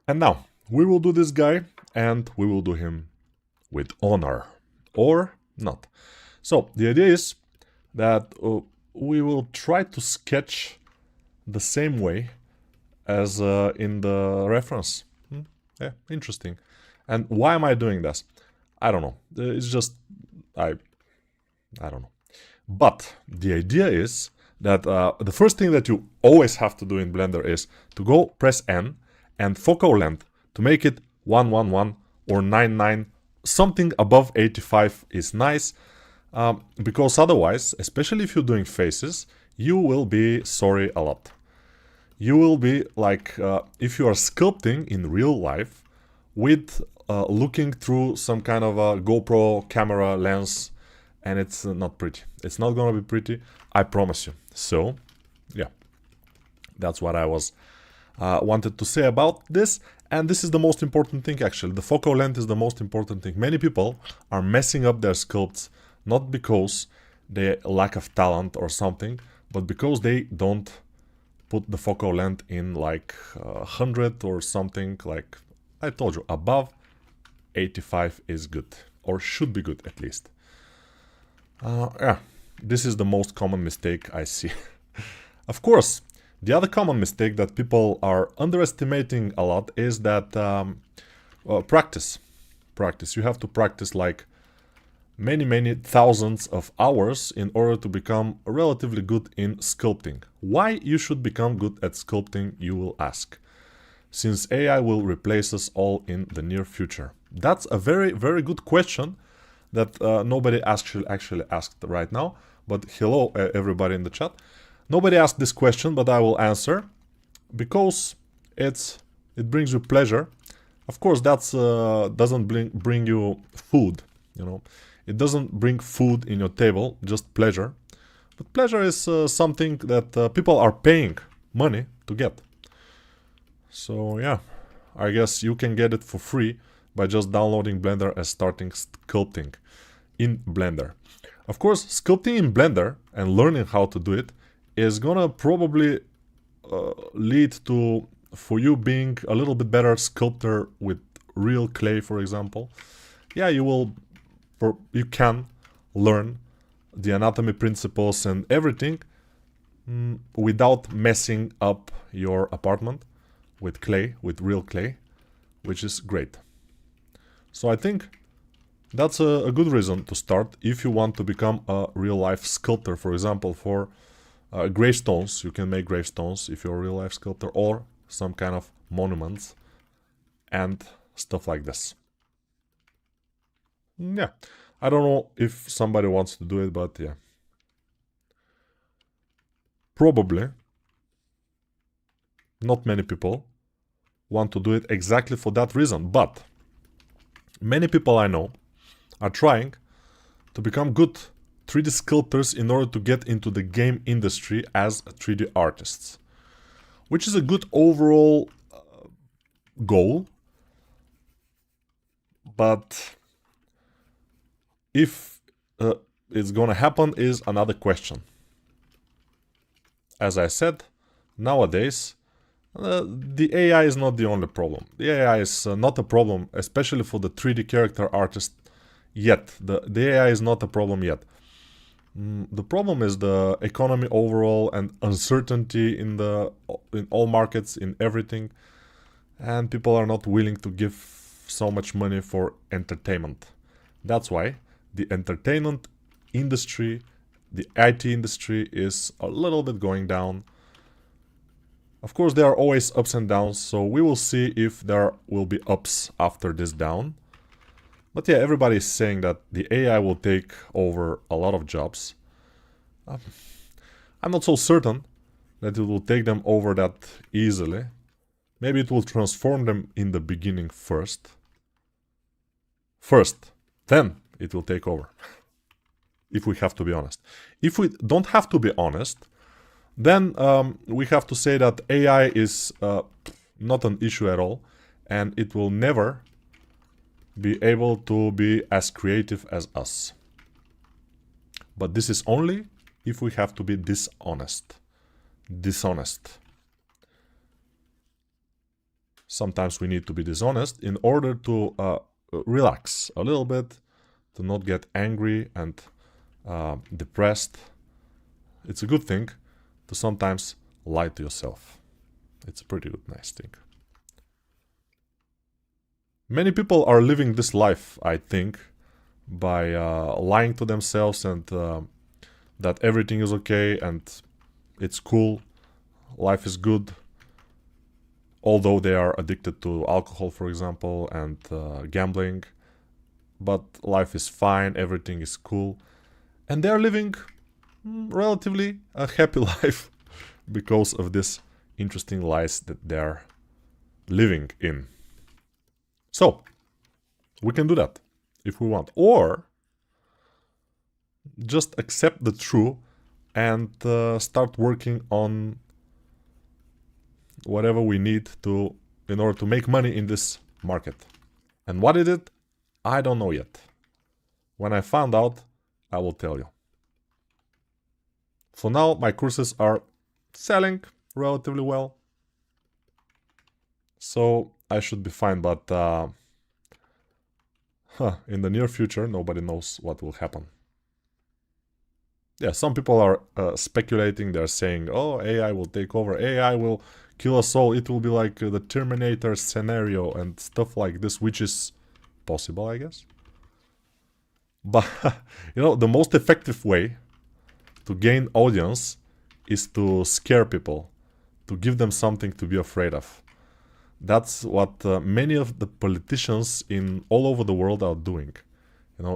And now, we will do this guy, and we will do him with honor. Or not. So, the idea is that we will try to sketch the same way as in the reference. Yeah, interesting. And why am I doing this? I don't know. It's just, I don't know. But the idea is that the first thing that you always have to do in Blender is to go press N and focal length to make it 111 or 99. Something above 85 is nice, because otherwise, especially if you're doing faces, you will be sorry a lot. You will be like if you are sculpting in real life with looking through some kind of a GoPro camera lens, and it's not pretty. It's not gonna be pretty, I promise you. So, yeah, that's what I was wanted to say about this. And this is the most important thing, actually. The focal length is the most important thing. Many people are messing up their sculpts not because they lack of talent or something, but because they don't put the focal length in like 100 or something. Like I told you, above 85 is good, or should be good at least. Yeah, this is the most common mistake I see. Of course, the other common mistake that people are underestimating a lot is that practice. Practice. You have to practice like many thousands of hours in order to become relatively good in sculpting. Why you should become good at sculpting, you will ask. Since AI will replace us all in the near future. That's a very good question that nobody actually asked right now. But hello everybody in the chat. Nobody asked this question, but I will answer because it brings you pleasure. Of course, that's doesn't bring you food, you know. It doesn't bring food in your table, just pleasure. But pleasure is something that people are paying money to get. So yeah, I guess you can get it for free by just downloading Blender and starting sculpting in Blender. Of course, sculpting in Blender and learning how to do it is gonna probably lead to for you being a little bit better sculptor with real clay, for example. Yeah, you can learn the anatomy principles and everything without messing up your apartment with clay, with real clay, which is great. So I think that's a good reason to start if you want to become a real-life sculptor. For example, for gravestones, you can make gravestones if you're a real-life sculptor, or some kind of monuments and stuff like this. Yeah, I don't know if somebody wants to do it, but yeah. Probably not many people want to do it exactly for that reason, but many people I know are trying to become good 3D sculptors in order to get into the game industry as 3D artists, which is a good overall goal. But if it's gonna happen is another question. As I said, nowadays the AI is not the only problem. The AI is not a problem, especially for the 3D character artist yet. The AI is not a problem yet. The problem is the economy overall and uncertainty in all markets, in everything, and people are not willing to give so much money for entertainment. That's why the entertainment industry, the IT industry is a little bit going down. Of course, there are always ups and downs, so we will see if there will be ups after this down. But yeah, everybody is saying that the AI will take over a lot of jobs. I'm not so certain that it will take them over that easily. Maybe it will transform them in the beginning first. Then it will take over. If we have to be honest. If we don't have to be honest, then we have to say that AI is not an issue at all, and it will never be able to be as creative as us. But this is only if we have to be dishonest. Sometimes we need to be dishonest in order to relax a little bit, to not get angry and depressed. It's a good thing to sometimes lie to yourself. It's a pretty good, nice thing. Many people are living this life, I think, by lying to themselves and that everything is okay and it's cool, life is good, although they are addicted to alcohol, for example, and gambling. But life is fine, everything is cool, and they are living relatively a happy life because of this interesting lies that they're living in. So, we can do that if we want. Or just accept the truth and start working on whatever we need to in order to make money in this market. And what is it? I don't know yet. When I found out, I will tell you. For now, my courses are selling relatively well. So I should be fine, but in the near future, nobody knows what will happen. Yeah, some people are speculating. They're saying, oh, AI will take over. AI will kill us all. It will be like the Terminator scenario and stuff like this, which is possible, I guess. But, the most effective way to gain audience is to scare people, to give them something to be afraid of. That's what many of the politicians in all over the world are doing.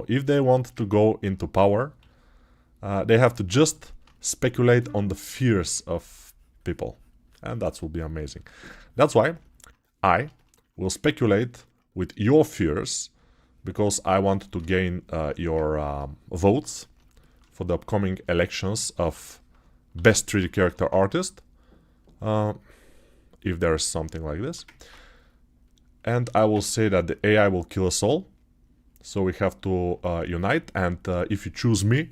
If they want to go into power, they have to just speculate on the fears of people. And that will be amazing. That's why I will speculate with your fears, because I want to gain your votes for the upcoming elections of best 3D character artist. If there's something like this. And I will say that the AI will kill us all. So we have to unite. And if you choose me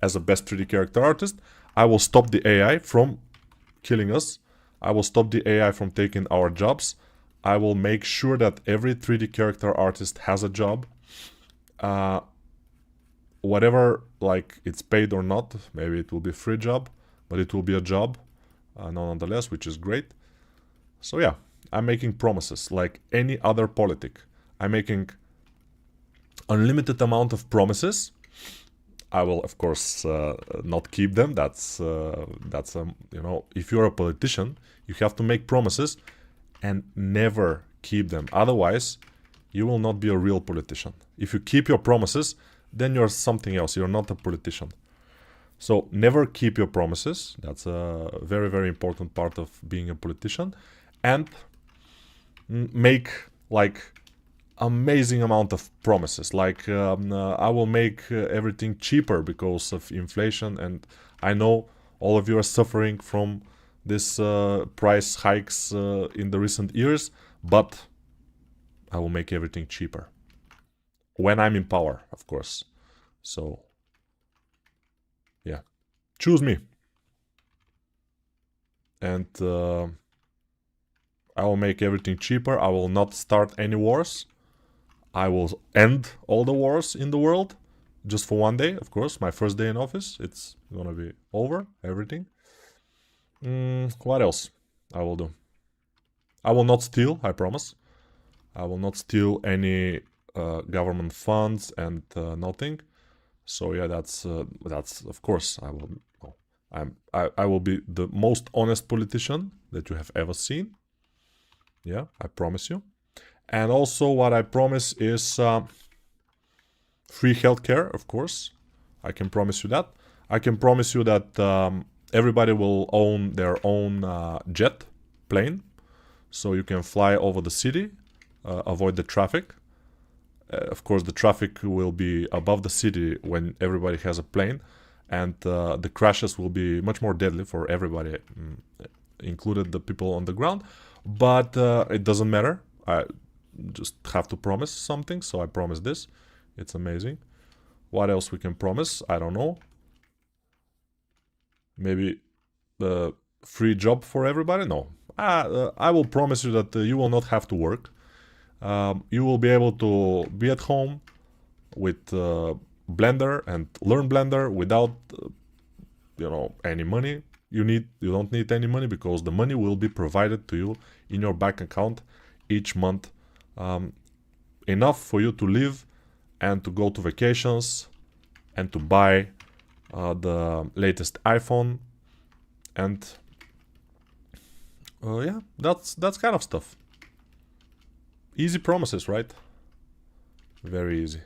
as a best 3D character artist, I will stop the AI from killing us. I will stop the AI from taking our jobs. I will make sure that every 3D character artist has a job. Whatever, like it's paid or not, maybe it will be a free job, but it will be a job nonetheless, which is great. So yeah, I'm making promises like any other politic. I'm making unlimited amount of promises. I will, of course, not keep them. That's if you're a politician, you have to make promises and never keep them. Otherwise, you will not be a real politician. If you keep your promises, then you're something else. You're not a politician. So never keep your promises. That's a very, very important part of being a politician. And make like amazing amount of promises. Like I will make everything cheaper because of inflation, and I know all of you are suffering from this price hikes in the recent years, but I will make everything cheaper when I'm in power, of course. So yeah, choose me, and I will make everything cheaper. I will not start any wars. I will end all the wars in the world just for one day, of course. My first day in office, it's gonna be over, everything. What else I will do? I will not steal, I promise. I will not steal any government funds and nothing. So yeah, that's of course I will. I will be the most honest politician that you have ever seen. Yeah, I promise you. And also what I promise is free healthcare, of course. I can promise you that. I can promise you that everybody will own their own jet plane. So you can fly over the city, avoid the traffic. Of course, the traffic will be above the city when everybody has a plane. And the crashes will be much more deadly for everybody, included the people on the ground. But it doesn't matter. I just have to promise something, so I promise this. It's amazing. What else we can promise? I don't know. Maybe the free job for everybody? No, I will promise you that you will not have to work. You will be able to be at home with Blender and learn Blender without any money. You don't need any money because the money will be provided to you in your bank account each month, enough for you to live and to go to vacations and to buy the latest iPhone, and yeah, that's kind of stuff. Easy promises, right? Very easy.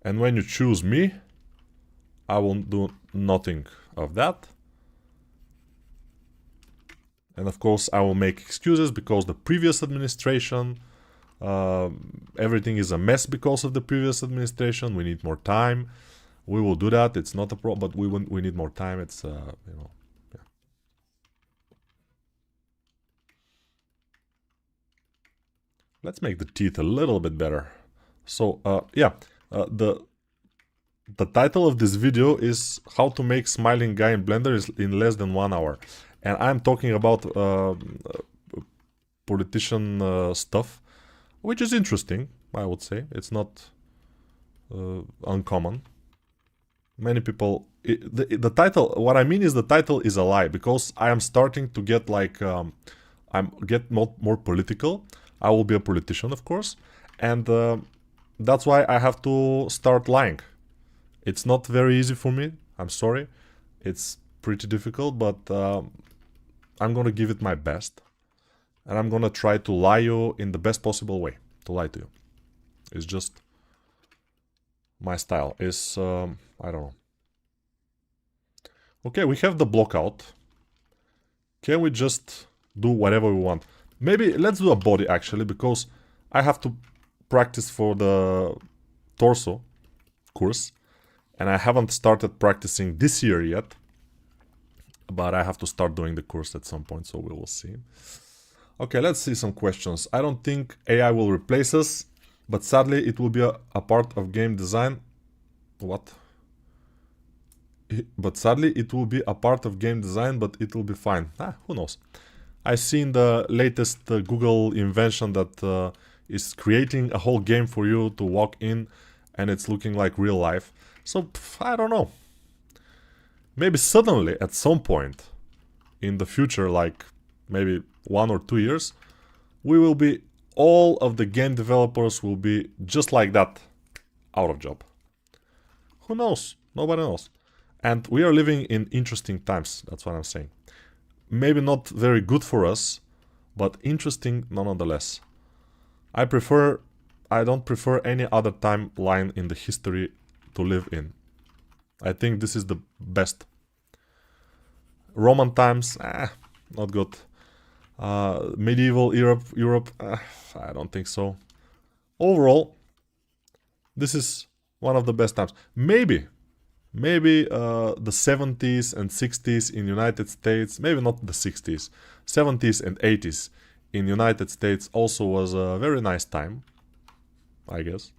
And when you choose me, I will do nothing of that. And of course, I will make excuses because the previous administration, everything is a mess because of the previous administration. We need more time. We will do that. It's not a problem, but we need more time. It's yeah. Let's make the teeth a little bit better. So yeah, the title of this video is how to make smiling guy in Blender in less than 1 hour. And I'm talking about politician stuff, which is interesting, I would say. It's not uncommon. Many people... The title, what I mean is the title is a lie, because I am starting to get like... get more political. I will be a politician, of course. And that's why I have to start lying. It's not very easy for me. I'm sorry. It's pretty difficult, but I'm gonna give it my best. And I'm gonna try to lie you in the best possible way. To lie to you. It's just my style. Is I don't know. Okay, we have the block out. Can we just do whatever we want? Maybe let's do a body actually, because I have to practice for the torso course. And I haven't started practicing this year yet. But I have to start doing the course at some point, so we will see. Okay, let's see some questions. I don't think AI will replace us, but sadly it will be a part of game design. What? But sadly it will be a part of game design, but it will be fine. Who knows? I've seen the latest Google invention that is creating a whole game for you to walk in, and it's looking like real life. So, I don't know. Maybe suddenly, at some point in the future, like maybe 1 or 2 years, all of the game developers will be just like that, out of job. Who knows? Nobody knows. And we are living in interesting times, that's what I'm saying. Maybe not very good for us, but interesting nonetheless. I don't prefer any other timeline in the history to live in. I think this is the best. Roman times, not good. Medieval Europe, I don't think so. Overall, this is one of the best times. Maybe the 70s and 60s in United States, maybe not the 60s, 70s and 80s in United States also was a very nice time, I guess.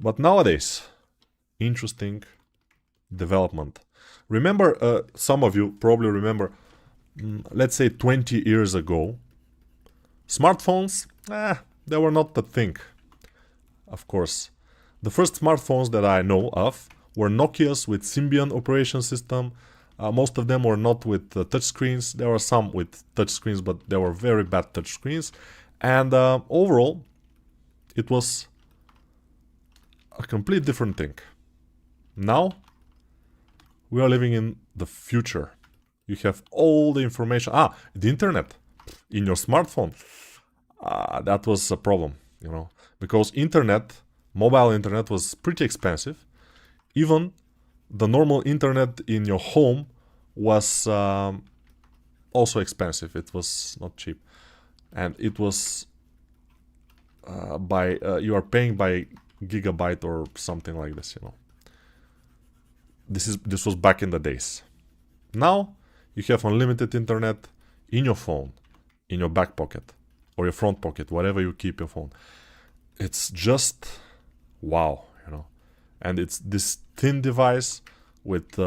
But nowadays, interesting development. Remember, some of you probably remember, let's say 20 years ago, smartphones, they were not the thing. Of course, the first smartphones that I know of were Nokia's with Symbian operation system. Most of them were not with touchscreens. There were some with touchscreens, but they were very bad touchscreens. And overall, it was a complete different thing. Now, we are living in the future. You have all the information. The internet in your smartphone. That was a problem, because mobile internet was pretty expensive. Even the normal internet in your home was also expensive. It was not cheap. And it was you are paying by gigabyte or something like this, This was back in the days. Now you have unlimited internet in your phone, in your back pocket or your front pocket, wherever you keep your phone. It's just wow, And it's this thin device with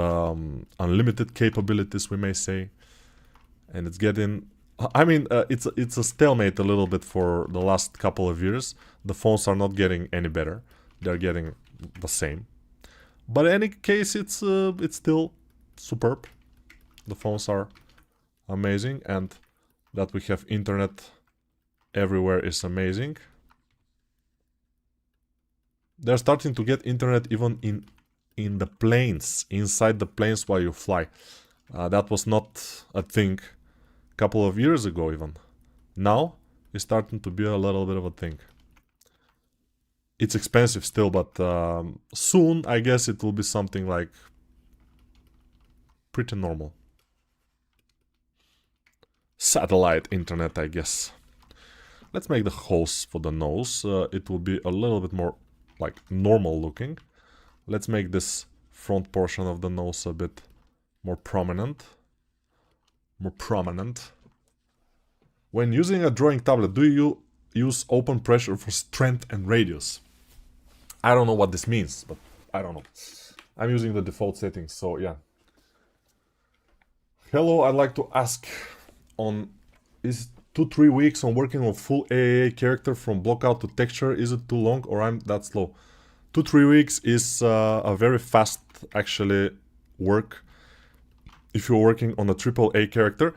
unlimited capabilities, we may say. and it's getting... I mean, it's a stalemate a little bit for the last couple of years. The phones are not getting any better. They're getting the same. But in any case, it's still superb. The phones are amazing, and that we have internet everywhere is amazing. They're starting to get internet even in the planes, inside the planes while you fly. That was not a thing a couple of years ago even. Now it's starting to be a little bit of a thing. It's expensive still, but soon I guess it will be something like pretty normal. Satellite internet, I guess. Let's make the holes for the nose. It will be a little bit more like normal looking. Let's make this front portion of the nose a bit more prominent. When using a drawing tablet, do you use open pressure for strength and radius? I don't know what this means, but I don't know. I'm using the default settings, so yeah. Hello, I'd like to ask is 2-3 weeks on working on full AAA character from blockout to texture, is it too long or I'm that slow? 2-3 weeks is a very fast actually work if you're working on a AAA character.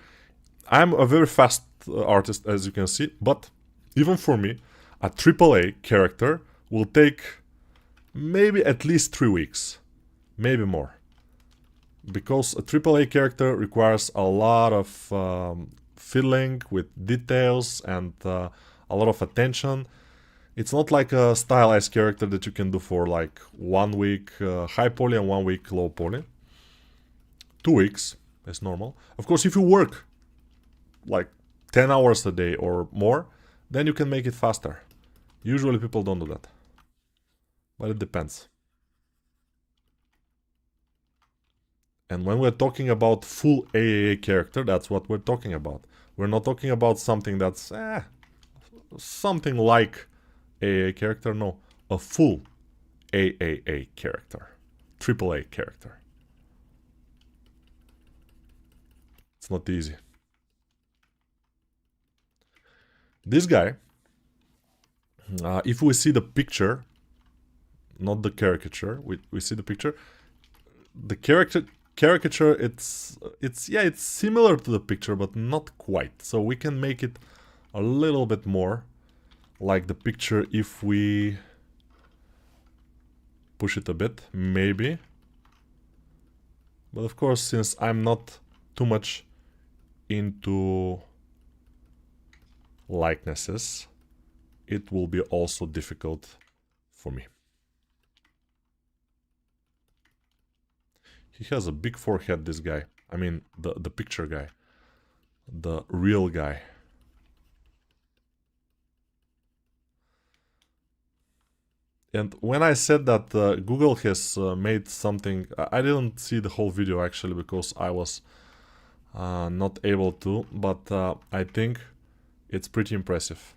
I'm a very fast artist, as you can see, but even for me, a AAA character will take maybe at least 3 weeks, maybe more. Because a AAA character requires a lot of fiddling with details and a lot of attention. It's not like a stylized character that you can do for like 1 week high poly and 1 week low poly. 2 weeks is normal. Of course, if you work like 10 hours a day or more, then you can make it faster. Usually people don't do that. But it depends. And when we're talking about full AAA character, that's what we're talking about. We're not talking about something that's something like AAA character. No, a full AAA character, AAA character. It's not easy. This guy, if we see the picture, not the caricature, we see the picture. The caricature, it's similar to the picture, but not quite. So we can make it a little bit more like the picture if we push it a bit, maybe. But of course, since I'm not too much into likenesses, it will be also difficult for me. He has a big forehead, this guy. I mean, the picture guy. The real guy. And when I said that Google has made something... I didn't see the whole video actually, because I was not able to. But I think it's pretty impressive.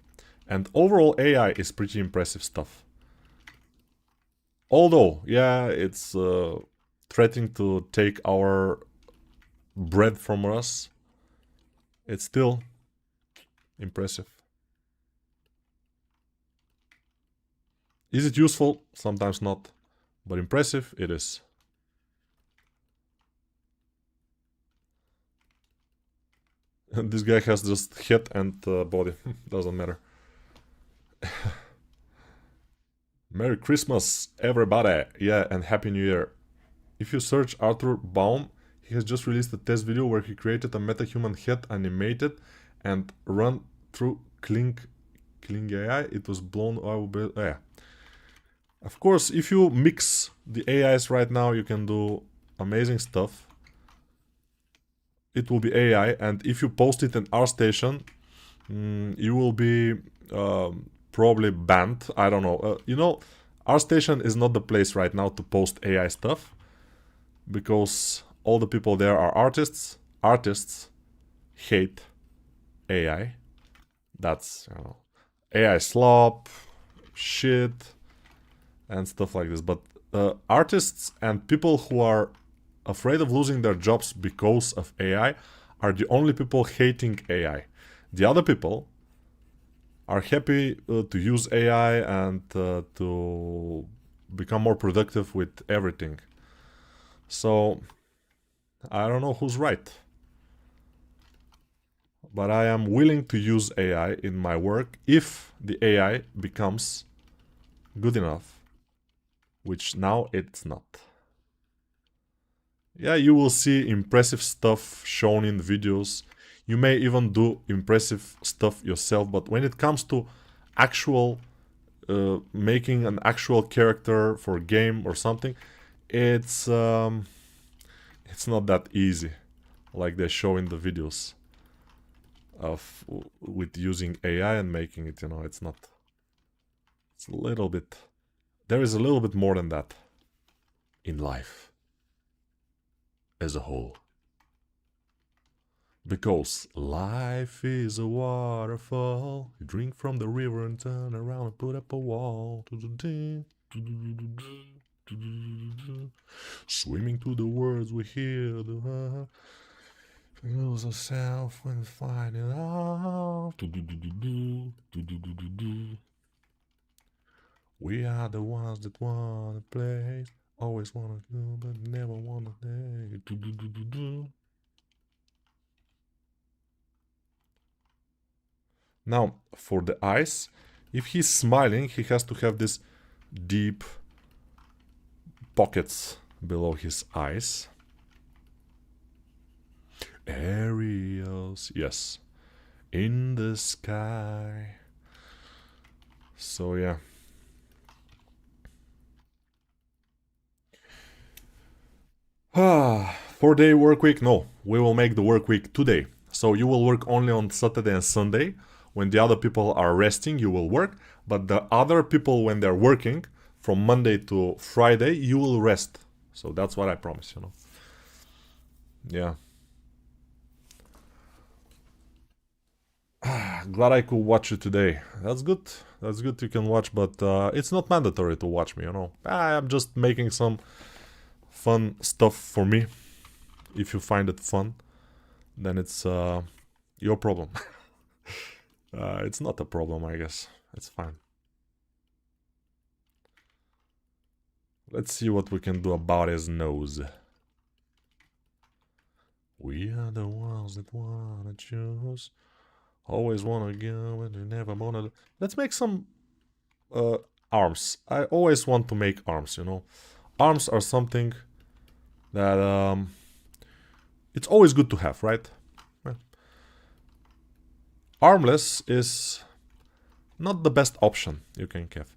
And overall AI is pretty impressive stuff. Although, yeah, it's... threatening to take our bread from us, it's still impressive. Is it useful? Sometimes not, but impressive it is. And this guy has just head and body, doesn't matter. Merry Christmas, everybody! Yeah, and Happy New Year. If you search Arthur Baum, he has just released a test video where he created a metahuman head animated and run through Kling AI. It was blown away. Yeah. Of course, if you mix the AIs right now, you can do amazing stuff. It will be AI, and if you post it in ArtStation, you will be probably banned. I don't know. You know, ArtStation is not the place right now to post AI stuff, because all the people there are artists. Artists hate AI. That's, you know, AI slop, shit, and stuff like this. But artists and people who are afraid of losing their jobs because of AI are the only people hating AI. The other people are happy to use AI and to become more productive with everything. So I don't know who's right, but I am willing to use AI in my work if the AI becomes good enough, which now it's not. Yeah, you will see impressive stuff shown in videos. You may even do impressive stuff yourself, but when it comes to actual making an actual character for a game or something, it's not that easy, like they show in the videos of with using AI and making it. You know, it's not. It's a little bit. There is a little bit more than that in life as a whole. Because life is a waterfall. You drink from the river and turn around and put up a wall. Swimming to the words we hear. Lose ourselves when we find it out. We are the ones that wanna play. Always wanna go, but never wanna play. Now, for the eyes, if he's smiling, he has to have this deep pockets below his eyes. Aerials, yes, in the sky. So yeah. Ah, 4-day work week? No, we will make the work week 2-day. So you will work only on Saturday and Sunday. When the other people are resting, you will work. But the other people, when they're working, from Monday to Friday, you will rest. So that's what I promise, you know. Yeah. Glad I could watch you today. That's good. That's good you can watch, but it's not mandatory to watch me, you know. I'm just making some fun stuff for me. If you find it fun, then it's your problem. It's not a problem, I guess. It's fine. Let's see what we can do about his nose. We are the ones that wanna choose. Always wanna go, but we never wanna. Let's make some arms. I always want to make arms, you know. Arms are something that it's always good to have, right? Armless is not the best option you can have.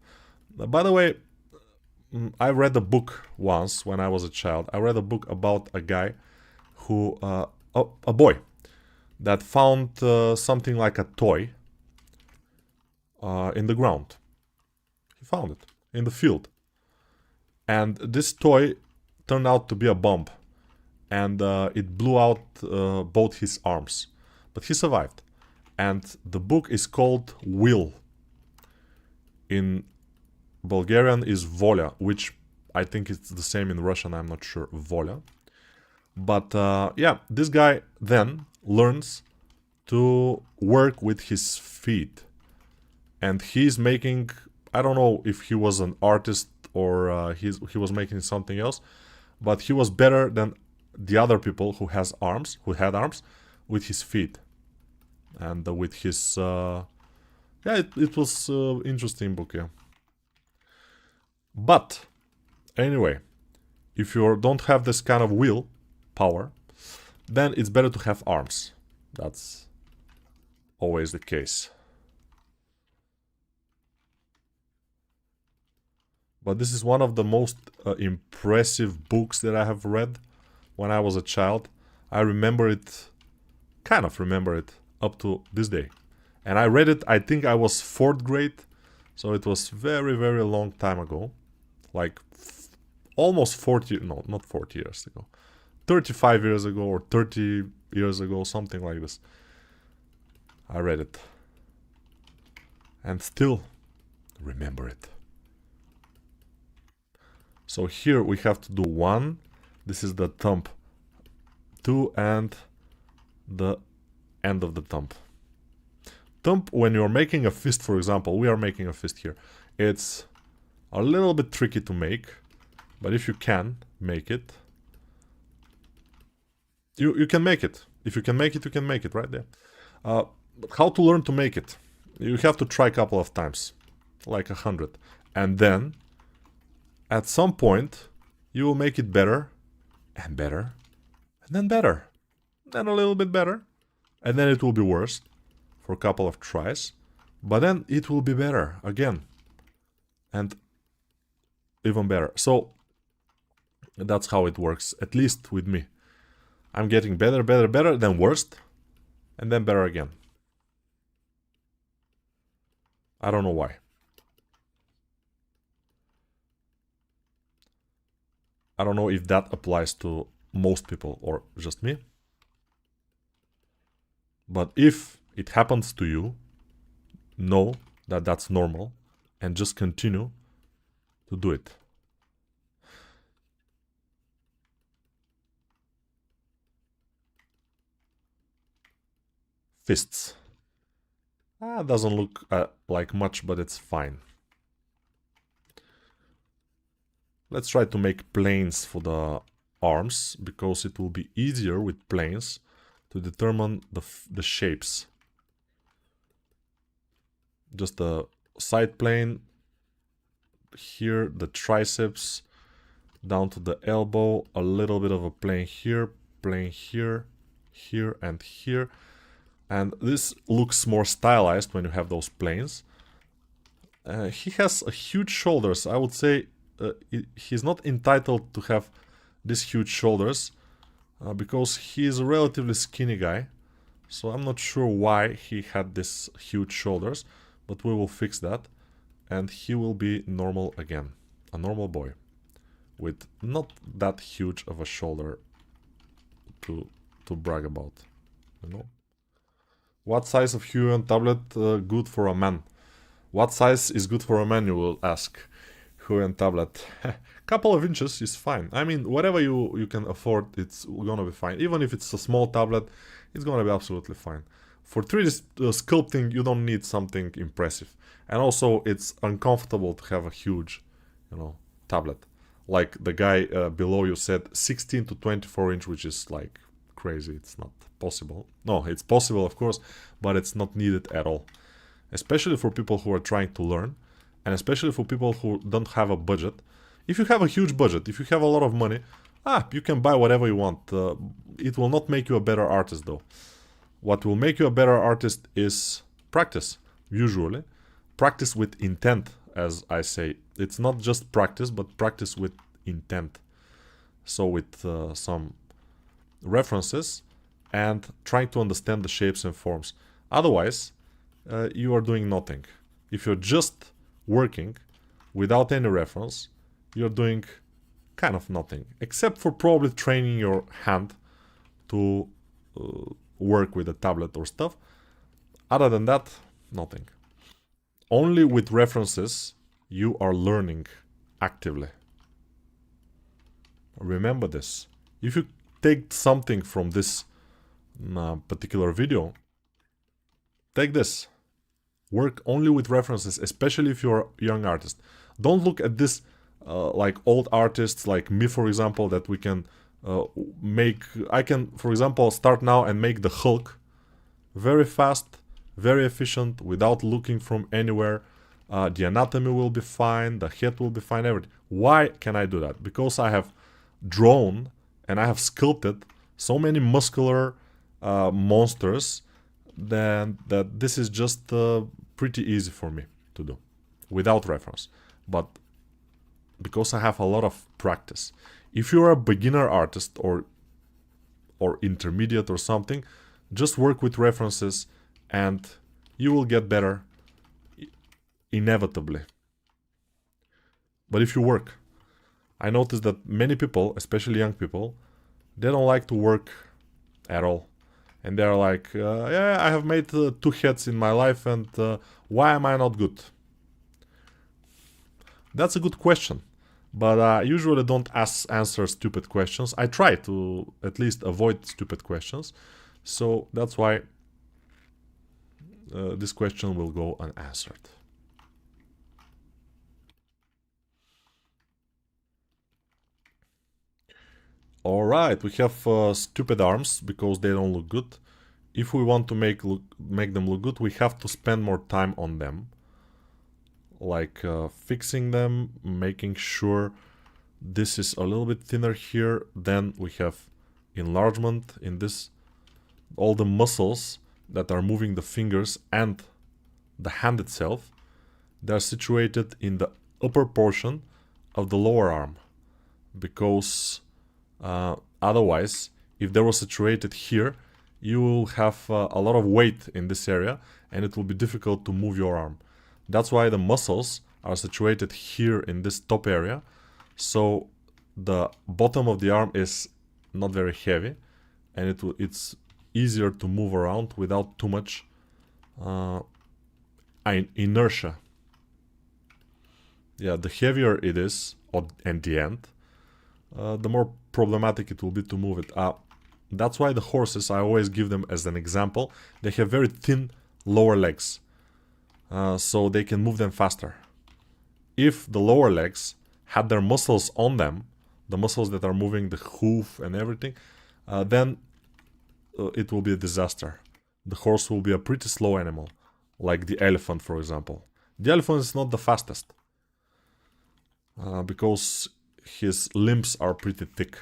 By the way, I read a book once when I was a child. I read a book about a guy who, a boy, that found something like a toy in the ground. He found it in the field. And this toy turned out to be a bomb. And it blew out both his arms. But he survived. And the book is called Will. In Bulgarian is Voля, which I think it's the same in Russian, I'm not sure, Voля. But yeah, this guy then learns to work with his feet. And he's making, I don't know if he was an artist or he was making something else, but he was better than the other people who had arms with his feet. And with his yeah, it was interesting book, yeah. But anyway, if you don't have this kind of will power, then it's better to have arms. That's always the case. But this is one of the most impressive books that I have read when I was a child. I remember it, kind of remember it, up to this day. And I read it, I think I was 4th grade, so it was very, very long time ago. Like almost 40, no, not 40 years ago. 35 years ago or 30 years ago, something like this. I read it. And still remember it. So here we have to do 1. This is the thumb. 2 and the end of the thumb. Thumb, when you're making a fist, for example, we are making a fist here. It's a little bit tricky to make, but if you can make it, you can make it. If you can make it, you can make it right there. How to learn to make it? You have to try a couple of times, like 100. And then, at some point, you will make it better, and better, and then better. Then a little bit better, and then it will be worse for a couple of tries. But then it will be better again, and even better. So, that's how it works, at least with me. I'm getting better, better, better, then worst, and then better again. I don't know why. I don't know if that applies to most people or just me. But if it happens to you, know that that's normal and just continue to do it. Fists. Doesn't look like much, but it's fine. Let's try to make planes for the arms, because it will be easier with planes to determine the shapes. Just a side plane, here the triceps, down to the elbow, a little bit of a plane here, here and here. And this looks more stylized when you have those planes. He has a huge shoulders. I would say he's not entitled to have these huge shoulders because he is a relatively skinny guy. So I'm not sure why he had these huge shoulders, but we will fix that. And he will be normal again. A normal boy with not that huge of a shoulder to brag about, you know. What size of Huron tablet good for a man? What size is good for a man, you will ask. Huron tablet. Couple of inches is fine. I mean, whatever you can afford, it's gonna be fine. Even if it's a small tablet, it's gonna be absolutely fine. For 3D sculpting, you don't need something impressive. And also, it's uncomfortable to have a huge, you know, tablet. Like the guy below you said, 16 to 24 inch, which is like crazy. It's not possible. No, it's possible, of course, but it's not needed at all. Especially for people who are trying to learn, and especially for people who don't have a budget. If you have a huge budget, if you have a lot of money, you can buy whatever you want. It will not make you a better artist, though. What will make you a better artist is practice, usually. Practice with intent, as I say. It's not just practice, but practice with intent. So with some references and trying to understand the shapes and forms. Otherwise, you are doing nothing. If you're just working without any reference, you're doing kind of nothing, except for probably training your hand to work with a tablet or stuff. Other than that, nothing. Only with references you are learning actively. Remember this. If you take something from this particular video, take this. Work only with references, especially if you're a young artist. Don't look at this like old artists like me, for example, that we can make. I can, for example, start now and make the Hulk very fast, very efficient, without looking from anywhere. The anatomy will be fine, the head will be fine, everything. Why can I do that? Because I have drawn and I have sculpted so many muscular monsters that this is just pretty easy for me to do without reference. But because I have a lot of practice. If you're a beginner artist or intermediate or something, just work with references and you will get better inevitably. But if you work, I noticed that many people, especially young people, they don't like to work at all. And they're like, yeah, I have made 2 heads in my life and why am I not good? That's a good question. But I usually don't answer stupid questions. I try to at least avoid stupid questions. So that's why this question will go unanswered. Alright, we have stupid arms because they don't look good. If we want to make them look good, we have to spend more time on them. Like fixing them, making sure this is a little bit thinner here. Then we have enlargement in this. All the muscles that are moving the fingers and the hand itself, they're situated in the upper portion of the lower arm. Because otherwise, if they were situated here, you will have a lot of weight in this area and it will be difficult to move your arm. That's why the muscles are situated here in this top area. So the bottom of the arm is not very heavy and it's easier to move around without too much inertia. Yeah, the heavier it is at the end, the more problematic it will be to move it. That's why the horses, I always give them as an example, they have very thin lower legs. So they can move them faster. If the lower legs had their muscles on them, the muscles that are moving the hoof and everything, then it will be a disaster. The horse will be a pretty slow animal, like the elephant, for example. The elephant is not the fastest, because his limbs are pretty thick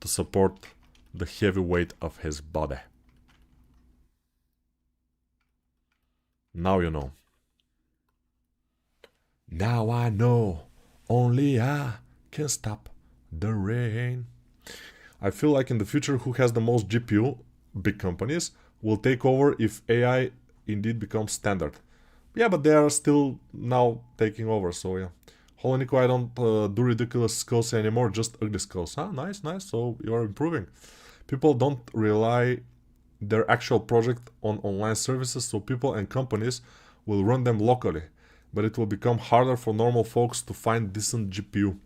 to support the heavy weight of his body. Now you know. Now I know, only I can stop the rain. I feel like in the future, who has the most GPU, big companies, will take over if AI indeed becomes standard. Yeah, but they are still now taking over, so yeah. Holy Nico, I don't do ridiculous skulls anymore, just ugly skulls. Huh? Nice, nice, so you are improving. People don't rely their actual project on online services, so people and companies will run them locally. But it will become harder for normal folks to find decent GPU.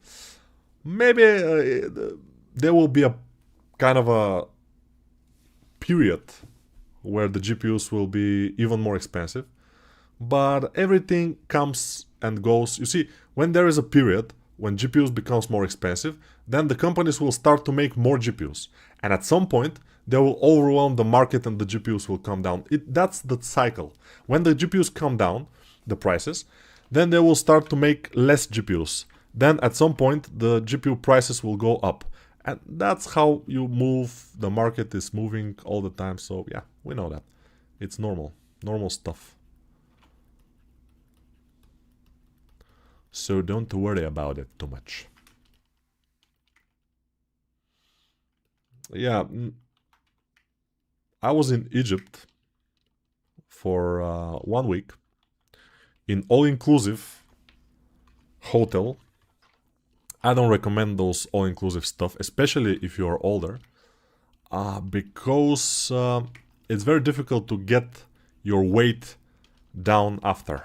Maybe there will be a kind of a period where the GPUs will be even more expensive. But everything comes and goes. You see, when there is a period when GPUs becomes more expensive, then the companies will start to make more GPUs. And at some point, they will overwhelm the market and the GPUs will come down. That's the cycle. When the GPUs come down, the prices, then they will start to make less GPUs. Then at some point, the GPU prices will go up. And that's how you move. The market is moving all the time. So yeah, we know that. It's normal. Normal stuff. So don't worry about it too much. Yeah, I was in Egypt for 1 week in all-inclusive hotel. I don't recommend those all-inclusive stuff, especially if you are older, because it's very difficult to get your weight down after.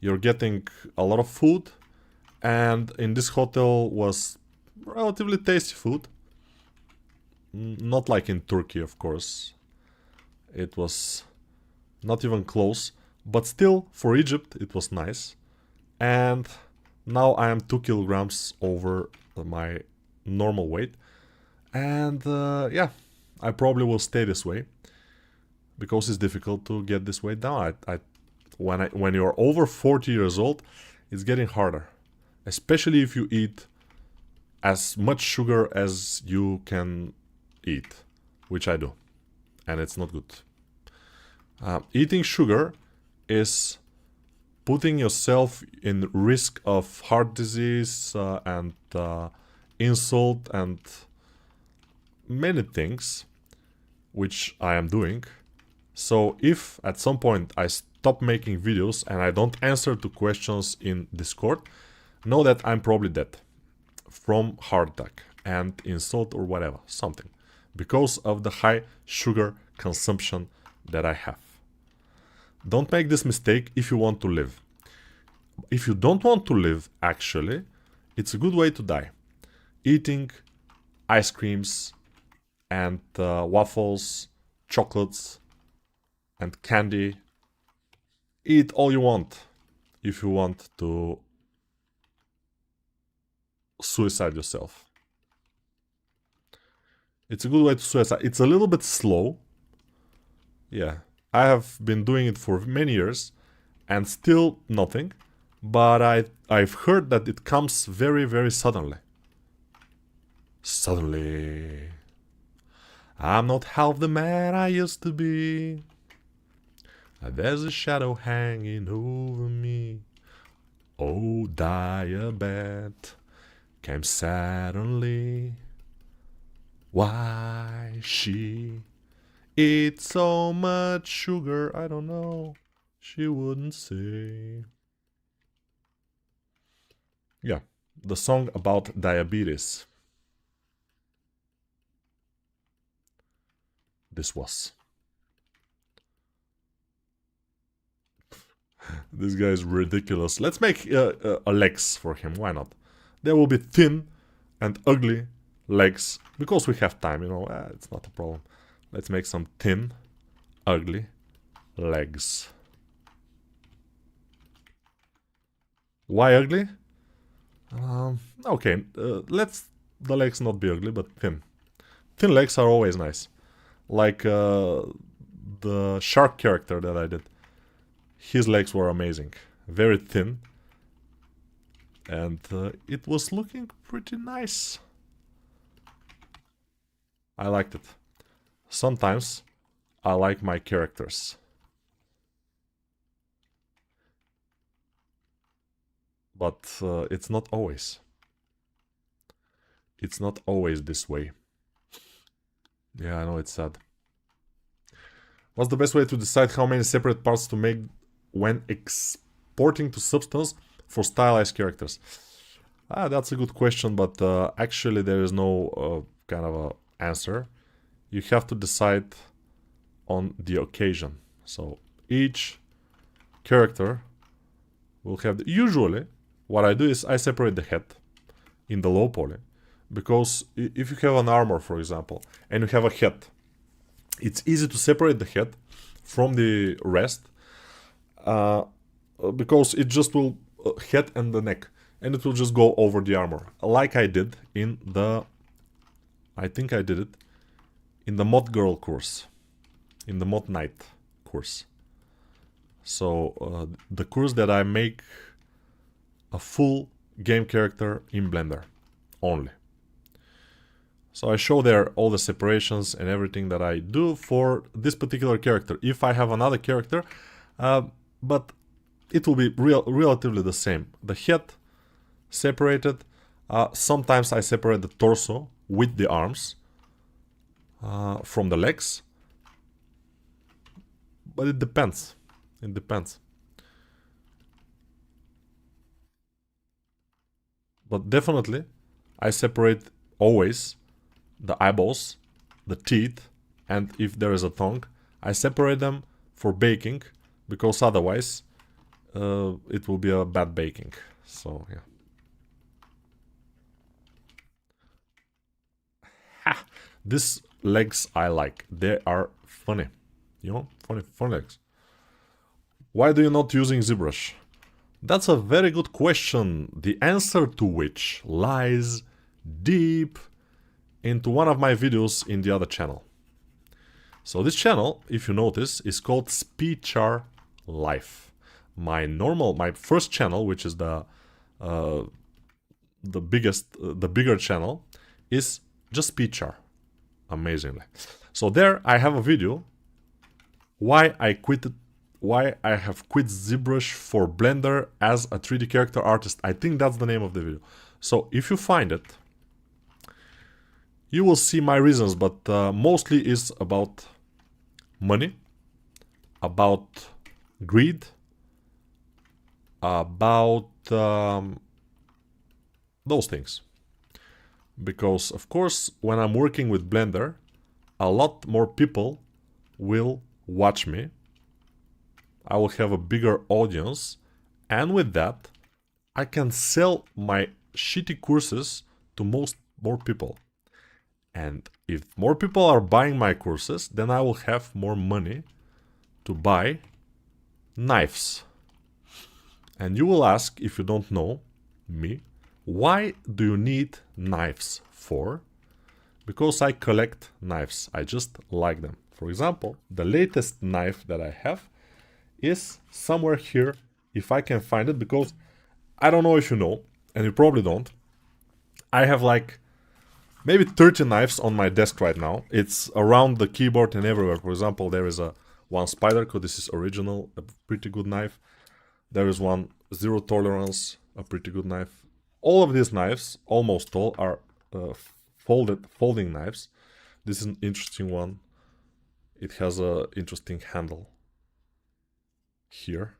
You're getting a lot of food, and in this hotel was relatively tasty food. Not like in Turkey, of course. It was not even close, but still, for Egypt, it was nice. And now I am 2 kilograms over my normal weight. And yeah, I probably will stay this way because it's difficult to get this weight down. When you're over 40 years old, it's getting harder, especially if you eat as much sugar as you can eat, which I do, and it's not good. Eating sugar is putting yourself in risk of heart disease and insult and many things, which I am doing. So if at some point I stop making videos and I don't answer to questions in Discord, know that I'm probably dead from heart attack and insult or whatever, something, because of the high sugar consumption that I have. Don't make this mistake if you want to live. If you don't want to live, actually, it's a good way to die. Eating ice creams and waffles, chocolates, and candy. Eat all you want if you want to suicide yourself. It's a good way to suicide. It's a little bit slow. Yeah, I have been doing it for many years and still nothing. But I've heard that it comes very, very suddenly. Suddenly. I'm not half the man I used to be. There's a shadow hanging over me. Oh, diabetes came suddenly. Why she eats so much sugar? I don't know. She wouldn't say. Yeah, the song about diabetes. This was. This guy is ridiculous. Let's make legs for him. Why not? There will be thin and ugly legs because we have time. You know, it's not a problem. Let's make some thin, ugly legs. Why ugly? Okay, let's the legs not be ugly, but thin. Thin legs are always nice. Like the shark character that I did. His legs were amazing. Very thin. And it was looking pretty nice. I liked it. Sometimes I like my characters. But it's not always. It's not always this way. Yeah, I know it's sad. What's the best way to decide how many separate parts to make when exporting to Substance for stylized characters? That's a good question, but actually there is no kind of a answer. You have to decide on the occasion. So each character will have... Usually, what I do is I separate the head in the low poly. Because if you have an armor, for example, and you have a head, it's easy to separate the head from the rest. Because it just will head and the neck. And it will just go over the armor. Like I did in the... I think I did it in the Mod Girl course. In the Mod Knight course. So the course that I make a full game character in Blender only. So I show there all the separations and everything that I do for this particular character. If I have another character, but it will be relatively the same. The head separated. Sometimes I separate the torso with the arms from the legs. But it depends. It depends. But definitely, I separate always the eyeballs, the teeth, and if there is a tongue, I separate them for baking, because otherwise it will be a bad baking. So, yeah. Ha! These legs I like. They are funny. You know? Funny legs. Why do you not using ZBrush? That's a very good question, the answer to which lies deep into one of my videos in the other channel. So this channel, if you notice, is called Speedchar Life. My first channel, which is the bigger channel, is just Speedchar. Amazingly. So there I have a video why I have quit ZBrush for Blender as a 3D character artist. I think that's the name of the video. So if you find it, you will see my reasons, but mostly is about money, about greed, about those things. Because, of course, when I'm working with Blender, a lot more people will watch me. I will have a bigger audience, and with that, I can sell my shitty courses to more people. And if more people are buying my courses, then I will have more money to buy knives. And you will ask, if you don't know me, why do you need knives for? Because I collect knives. I just like them. For example, the latest knife that I have is somewhere here, if I can find it, because I don't know if you know, and you probably don't. I have like maybe 30 knives on my desk right now. It's around the keyboard and everywhere. For example, there is one Spyderco. This is original, a pretty good knife. There is one Zero Tolerance, a pretty good knife. All of these knives, almost all, are folding knives. This is an interesting one. It has a interesting handle here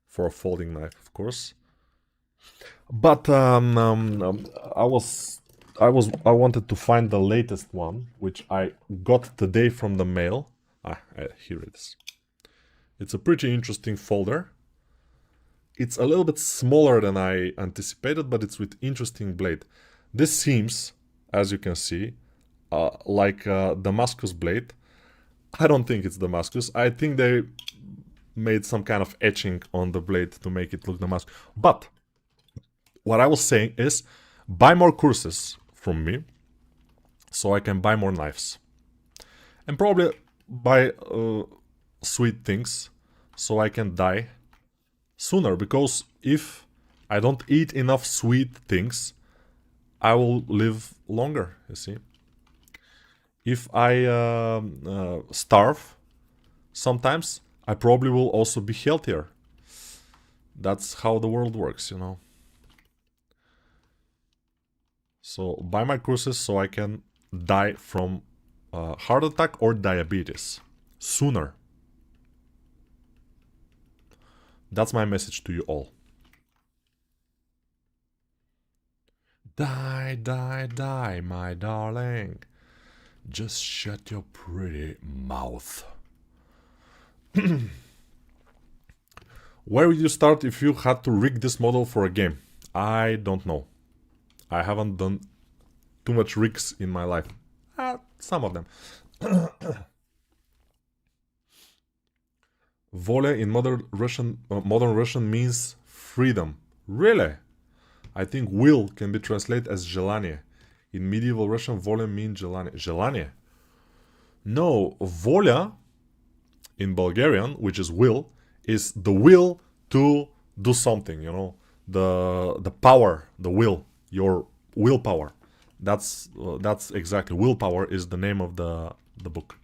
for a folding knife, of course. But I wanted to find the latest one, which I got today from the mail. Here it is. It's a pretty interesting folder. It's a little bit smaller than I anticipated, but it's with interesting blade. This seems, as you can see, like a Damascus blade. I don't think it's Damascus. I think they made some kind of etching on the blade to make it look Damascus. But what I was saying is, buy more courses from me so I can buy more knives. And probably buy sweet things so I can die sooner. Because if I don't eat enough sweet things, I will live longer, you see. If I starve sometimes, I probably will also be healthier. That's how the world works, you know. So buy my courses so I can die from heart attack or diabetes sooner. That's my message to you all. Die, die, die, my darling. Just shut your pretty mouth. Where would you start if you had to rig this model for a game? I don't know. I haven't done too much rigs in my life. Some of them. Voля in modern Russian means freedom. Really? I think will can be translated as желание. In medieval Russian, voля means желание. Желание? No, voля in Bulgarian, which is will, is the will to do something, you know. The power, the will, your willpower. That's exactly, willpower is the name of the book.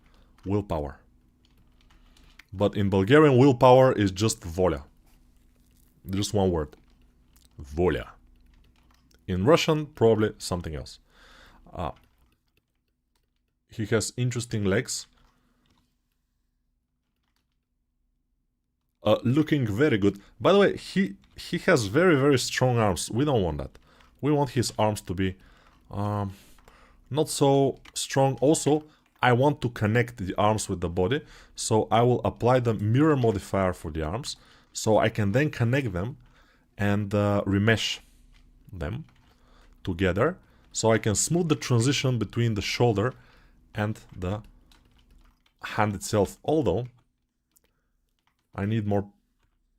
Willpower. But in Bulgarian, willpower is just voля. Just one word. Voля. In Russian, probably something else. He has interesting legs. Looking very good. By the way, he has very, very strong arms. We don't want that. We want his arms to be not so strong. Also, I want to connect the arms with the body. So I will apply the mirror modifier for the arms. So I can then connect them and remesh them together. So I can smooth the transition between the shoulder and the hand itself. Although I need more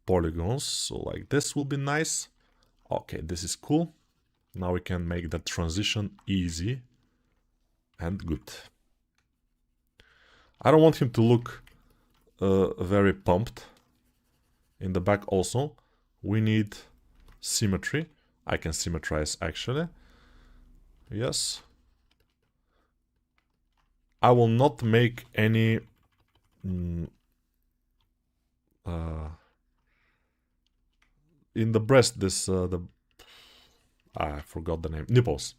polygons, so like this will be nice. Okay, this is cool. Now we can make the transition easy and good. I don't want him to look very pumped. In the back also, we need symmetry. I can symmetrize actually. Yes. I will not make any in the breast, this I forgot the name. Nipples.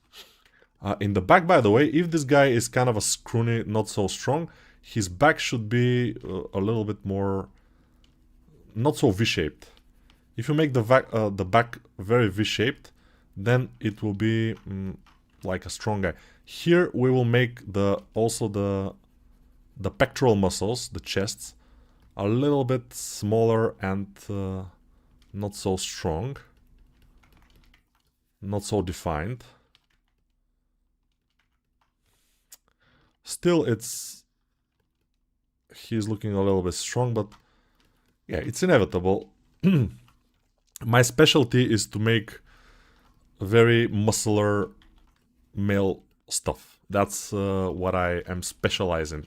In the back, by the way, if this guy is kind of a scrawny, not so strong, his back should be a little bit more, not so V-shaped. If you make the back very V-shaped, then it will be like a strong guy. Here we will make also the pectoral muscles, the chests, a little bit smaller and not so strong, not so defined. Still, he's looking a little bit strong, but yeah, it's inevitable. My specialty is to make very muscular male stuff. That's what I am specializing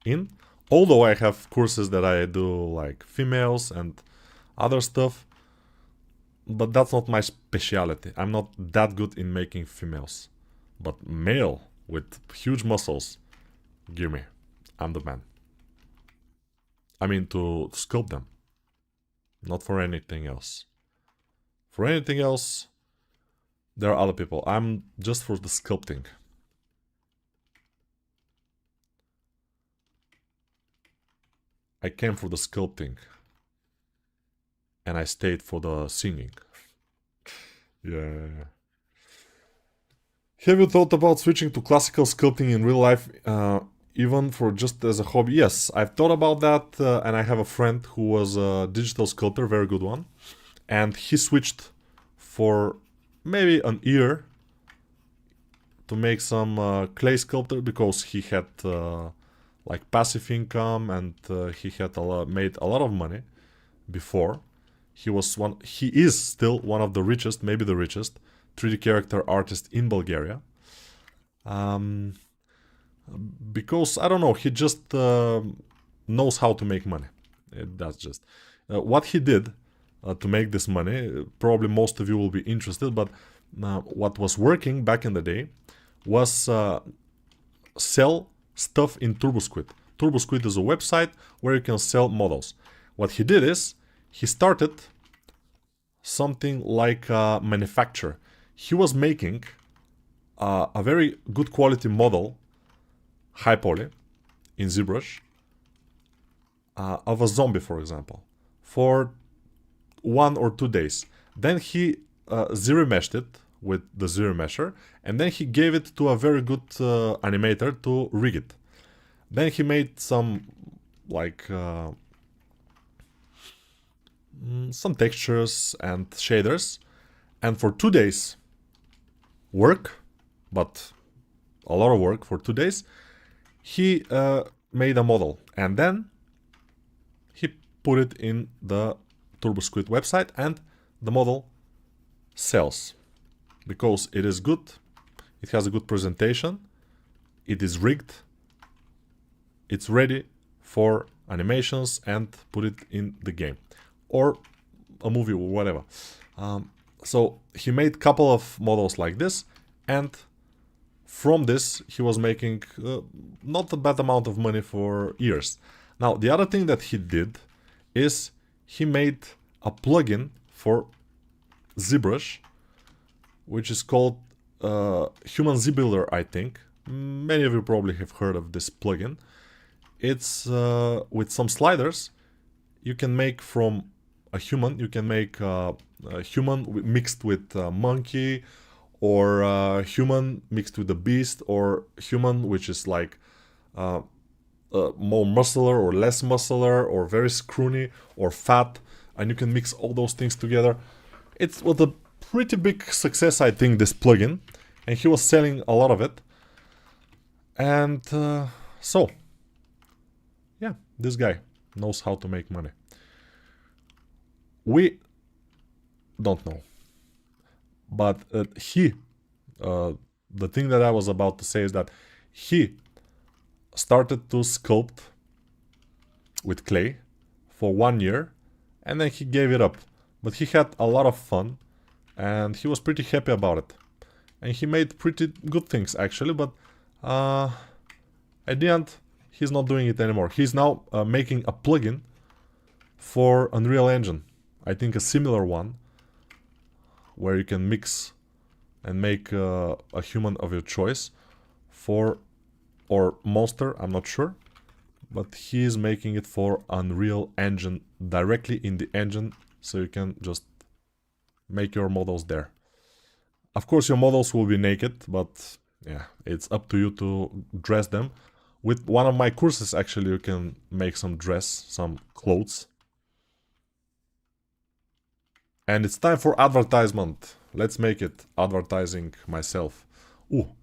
in. Although I have courses that I do like females and other stuff, but that's not my specialty. I'm not that good in making females. But male with huge muscles, give me. I'm the man. I mean, to sculpt them. Not for anything else. For anything else, there are other people. I'm just for the sculpting. I came for the sculpting. And I stayed for the singing. Yeah. Have you thought about switching to classical sculpting in real life, even for just as a hobby? Yes, I've thought about that, and I have a friend who was a digital sculptor, very good one, and he switched for maybe an year to make some clay sculptor because he had like passive income and he had made a lot of money before. He is still one of the richest, maybe the richest 3D character artist in Bulgaria. Because I don't know, he just knows how to make money. That's just what he did to make this money. Probably most of you will be interested, but what was working back in the day was sell stuff in TurboSquid. TurboSquid is a website where you can sell models. What he did is he started something like a manufacturer. He was making a very good quality model, high poly, in ZBrush, of a zombie, for example, for 1 or 2 days. Then he zero meshed it with the zero mesher, and then he gave it to a very good animator to rig it. Then he made some like some textures and shaders, and for 2 days work, but a lot of work for 2 days, he made a model, and then he put it in the TurboSquid website, and the model sells because it is good, it has a good presentation, it is rigged, it's ready for animations and put it in the game or a movie or whatever. So he made a couple of models like this, and from this he was making not a bad amount of money for years. Now the other thing that he did is he made a plugin for ZBrush, which is called Human Z Builder, I think. Many of you probably have heard of this plugin. It's with some sliders you can make from a human. You can make a human mixed with a monkey, or a human mixed with a beast, or human which is like more muscular or less muscular, or very scrawny or fat, and you can mix all those things together. It was a pretty big success, I think, this plugin, and he was selling a lot of it. And so yeah, this guy knows how to make money. We don't know, but the thing that I was about to say is that he started to sculpt with clay for 1 year, and then he gave it up. But he had a lot of fun, and he was pretty happy about it. And he made pretty good things, actually, but at the end, he's not doing it anymore. He's now making a plugin for Unreal Engine. I think a similar one, where you can mix and make a human of your choice for, or monster, I'm not sure. But he is making it for Unreal Engine, directly in the engine, so you can just make your models there. Of course, your models will be naked, but yeah, it's up to you to dress them. With one of my courses, actually, you can make some dress, some clothes. And it's time for advertisement. Let's make it advertising myself. Ooh.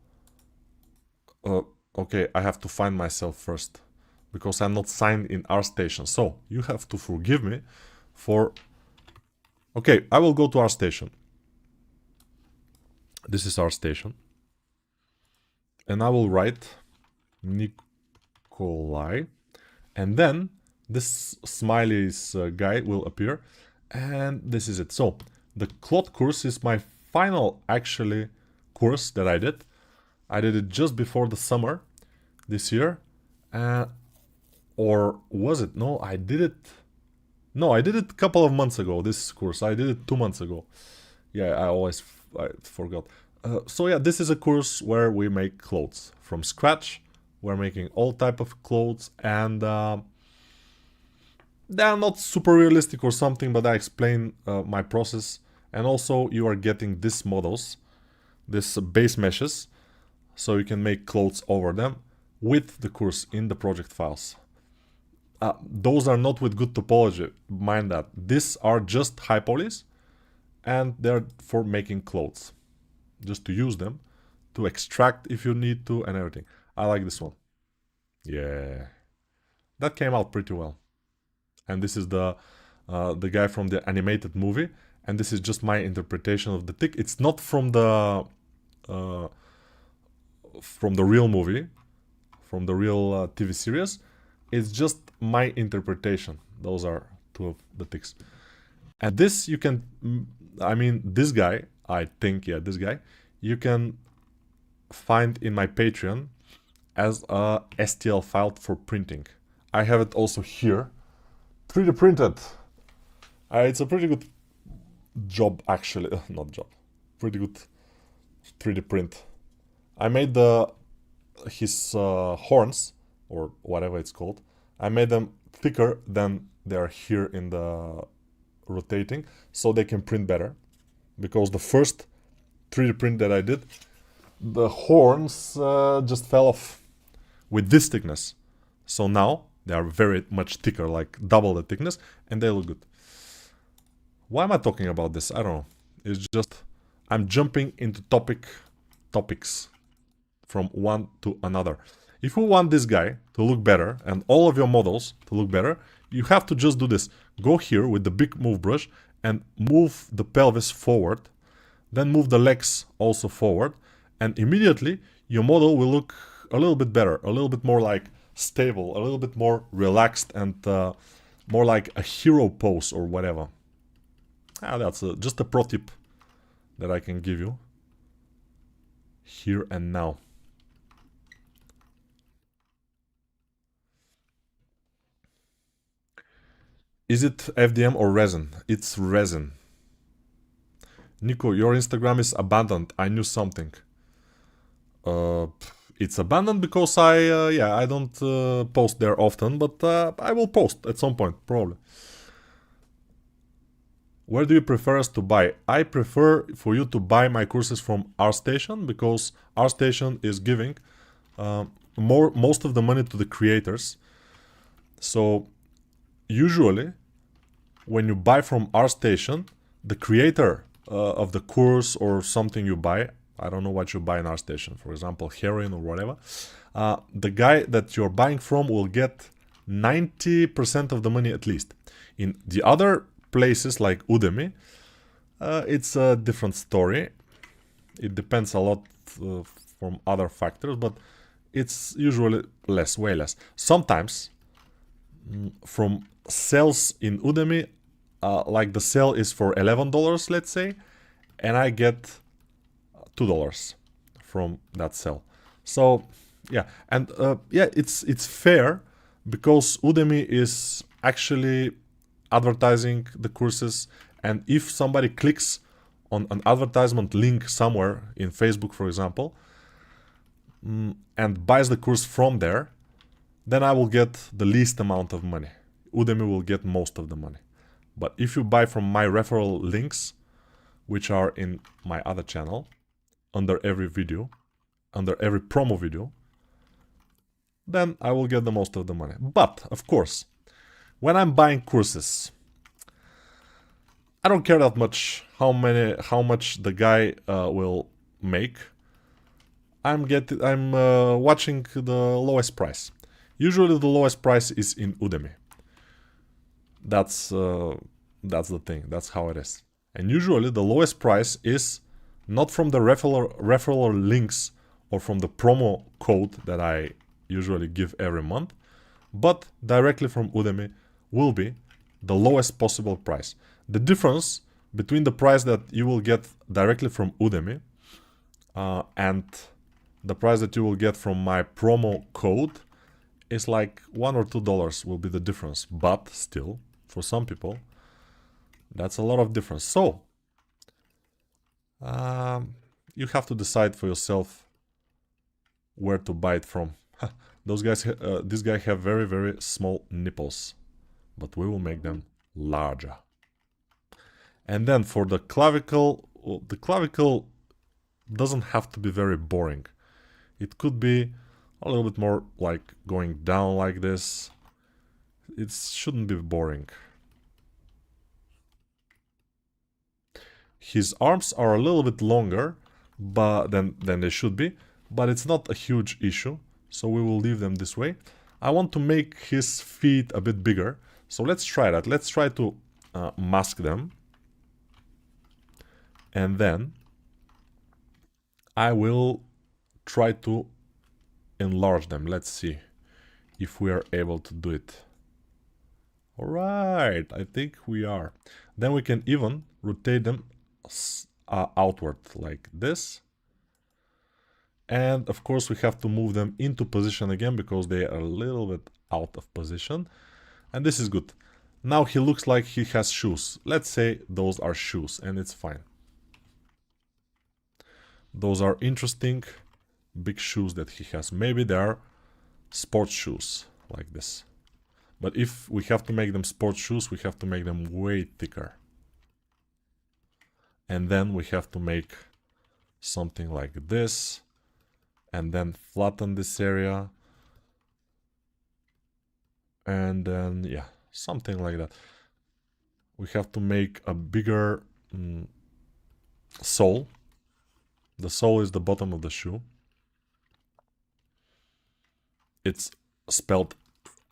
Okay, I have to find myself first because I'm not signed in ArtStation. So you have to forgive me for... Okay, I will go to ArtStation. This is ArtStation. And I will write Nikolai. And then this smiley's guy will appear. And this is it. So the cloth course is my final actually course that I did. I did it just before the summer this year. Or was it? No, I did it. No, I did it a couple of months ago, this course. I did it 2 months ago. Yeah, I forgot. So yeah, this is a course where we make clothes from scratch. We're making all type of clothes, and they're not super realistic or something, but I explain my process. And also you are getting these models, these base meshes, so you can make clothes over them with the course in the project files. Those are not with good topology, mind that. These are just high polys, and they're for making clothes. Just to use them, to extract if you need to, and everything. I like this one. Yeah. That came out pretty well. And this is the guy from the animated movie, and this is just my interpretation of the tick. It's not from the real movie, from the real TV series. It's just my interpretation. Those are two of the ticks. And this you can, I mean, this guy, I think, yeah, this guy, you can find in my Patreon as a STL file for printing. I have it also here, 3D printed. It's a pretty good job, actually. Not job. Pretty good 3D print. I made his horns, or whatever it's called. I made them thicker than they are here in the rotating, so they can print better. Because the first 3D print that I did, the horns just fell off with this thickness. So now they are very much thicker, like double the thickness, and they look good. Why am I talking about this? I don't know. It's just I'm jumping into topics from one to another. If you want this guy to look better and all of your models to look better, you have to just do this. Go here with the big move brush and move the pelvis forward. Then move the legs also forward. And immediately your model will look a little bit better, a little bit more like stable, a little bit more relaxed, and more like a hero pose or whatever. That's just a pro tip that I can give you here and now. Is it FDM or resin? It's resin. Nico, your Instagram is abandoned. I knew something. It's abandoned because I don't post there often, but I will post at some point, probably. Where do you prefer us to buy? I prefer for you to buy my courses from ArtStation, because ArtStation is giving most of the money to the creators. So usually when you buy from ArtStation, the creator of the course or something you buy, I don't know what you buy in ArtStation, for example, heroin or whatever, the guy that you're buying from will get 90% of the money at least. In the other places like Udemy, it's a different story. It depends a lot from other factors, but it's usually less, way less. Sometimes from sales in Udemy, like the sale is for $11, let's say, and I get $2 from that sale. So yeah, and yeah, it's fair because Udemy is actually advertising the courses, and if somebody clicks on an advertisement link somewhere in Facebook, for example, and buys the course from there, then I will get the least amount of money. Udemy will get most of the money. But if you buy from my referral links, which are in my other channel, under every video, under every promo video, then I will get the most of the money. But, of course, when I'm buying courses, I don't care that much how much the guy will make. I'm watching the lowest price. Usually the lowest price is in Udemy. That's the thing. That's how it is. And usually the lowest price is not from the referral links or from the promo code that I usually give every month, but directly from Udemy will be the lowest possible price. The difference between the price that you will get directly from Udemy and the price that you will get from my promo code is like $1 or $2 will be the difference. But still, for some people, that's a lot of difference. So you have to decide for yourself where to buy it from. Those guys, this guy have very, very small nipples, but we will make them larger. And then for the clavicle doesn't have to be very boring. It could be a little bit more like going down like this. It shouldn't be boring. His arms are a little bit longer than they should be, but it's not a huge issue, so we will leave them this way. I want to make his feet a bit bigger, so let's try that. Let's try to mask them. And then I will try to enlarge them. Let's see if we are able to do it. Alright, I think we are. Then we can even rotate them outward like this. And of course we have to move them into position again because they are a little bit out of position. And this is good. Now he looks like he has shoes. Let's say those are shoes and it's fine. Those are interesting big shoes that he has. Maybe they are sports shoes like this. But if we have to make them sports shoes, we have to make them way thicker. And then we have to make something like this. And then flatten this area. And then, yeah, something like that. We have to make a bigger sole. The sole is the bottom of the shoe. It's spelled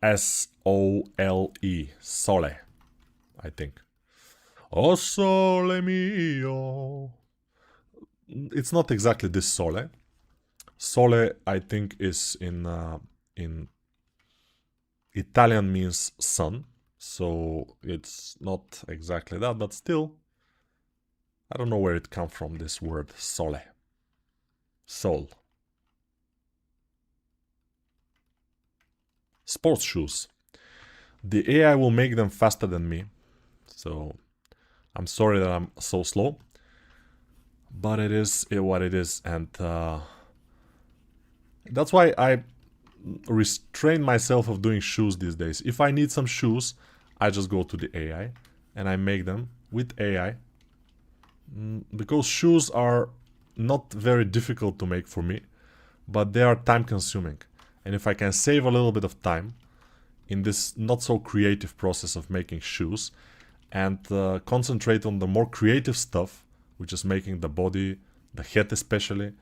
S-O-L-E, sole, I think. O sole mio. It's not exactly this sole. Sole, I think, is in Italian means sun, so it's not exactly that, but still, I don't know where it comes from, this word sole. Sole. Sports shoes. The AI will make them faster than me, so I'm sorry that I'm so slow, but it is what it is, and that's why I restrain myself of doing shoes these days. If I need some shoes, I just go to the AI and I make them with AI, because shoes are not very difficult to make for me, but they are time consuming. And if I can save a little bit of time in this not so creative process of making shoes and concentrate on the more creative stuff, which is making the body, the head especially,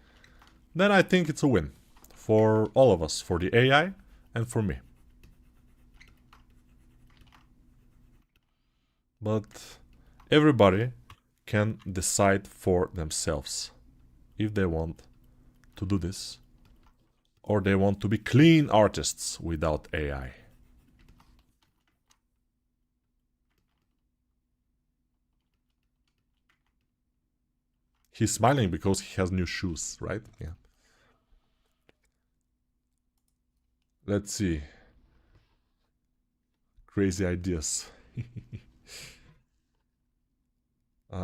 then I think it's a win for all of us, for the AI and for me. But everybody can decide for themselves if they want to do this or they want to be clean artists without AI. He's smiling because he has new shoes, right? Yeah. Let's see. Crazy ideas.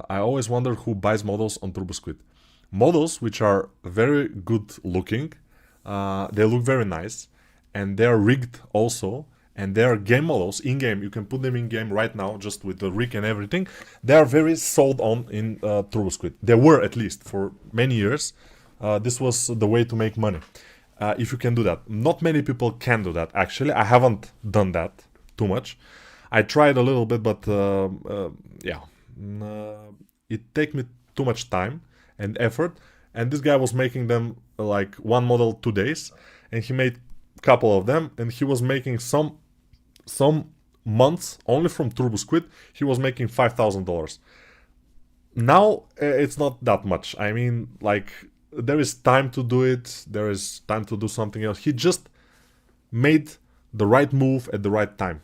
I always wonder who buys models on TurboSquid. Models which are very good looking, they look very nice, and they are rigged also, and they are game models in-game. You can put them in-game right now, just with the rig and everything. They are very sold on in TurboSquid. They were, at least, for many years. This was the way to make money. If you can do that. Not many people can do that, actually. I haven't done that too much. I tried a little bit, but yeah. It takes me too much time and effort, and this guy was making them like one model 2 days, and he made a couple of them, and he was making some months only from TurboSquid. He was making $5,000. Now it's not that much. I mean, like, there is time to do it. There is time to do something else. He just made the right move at the right time.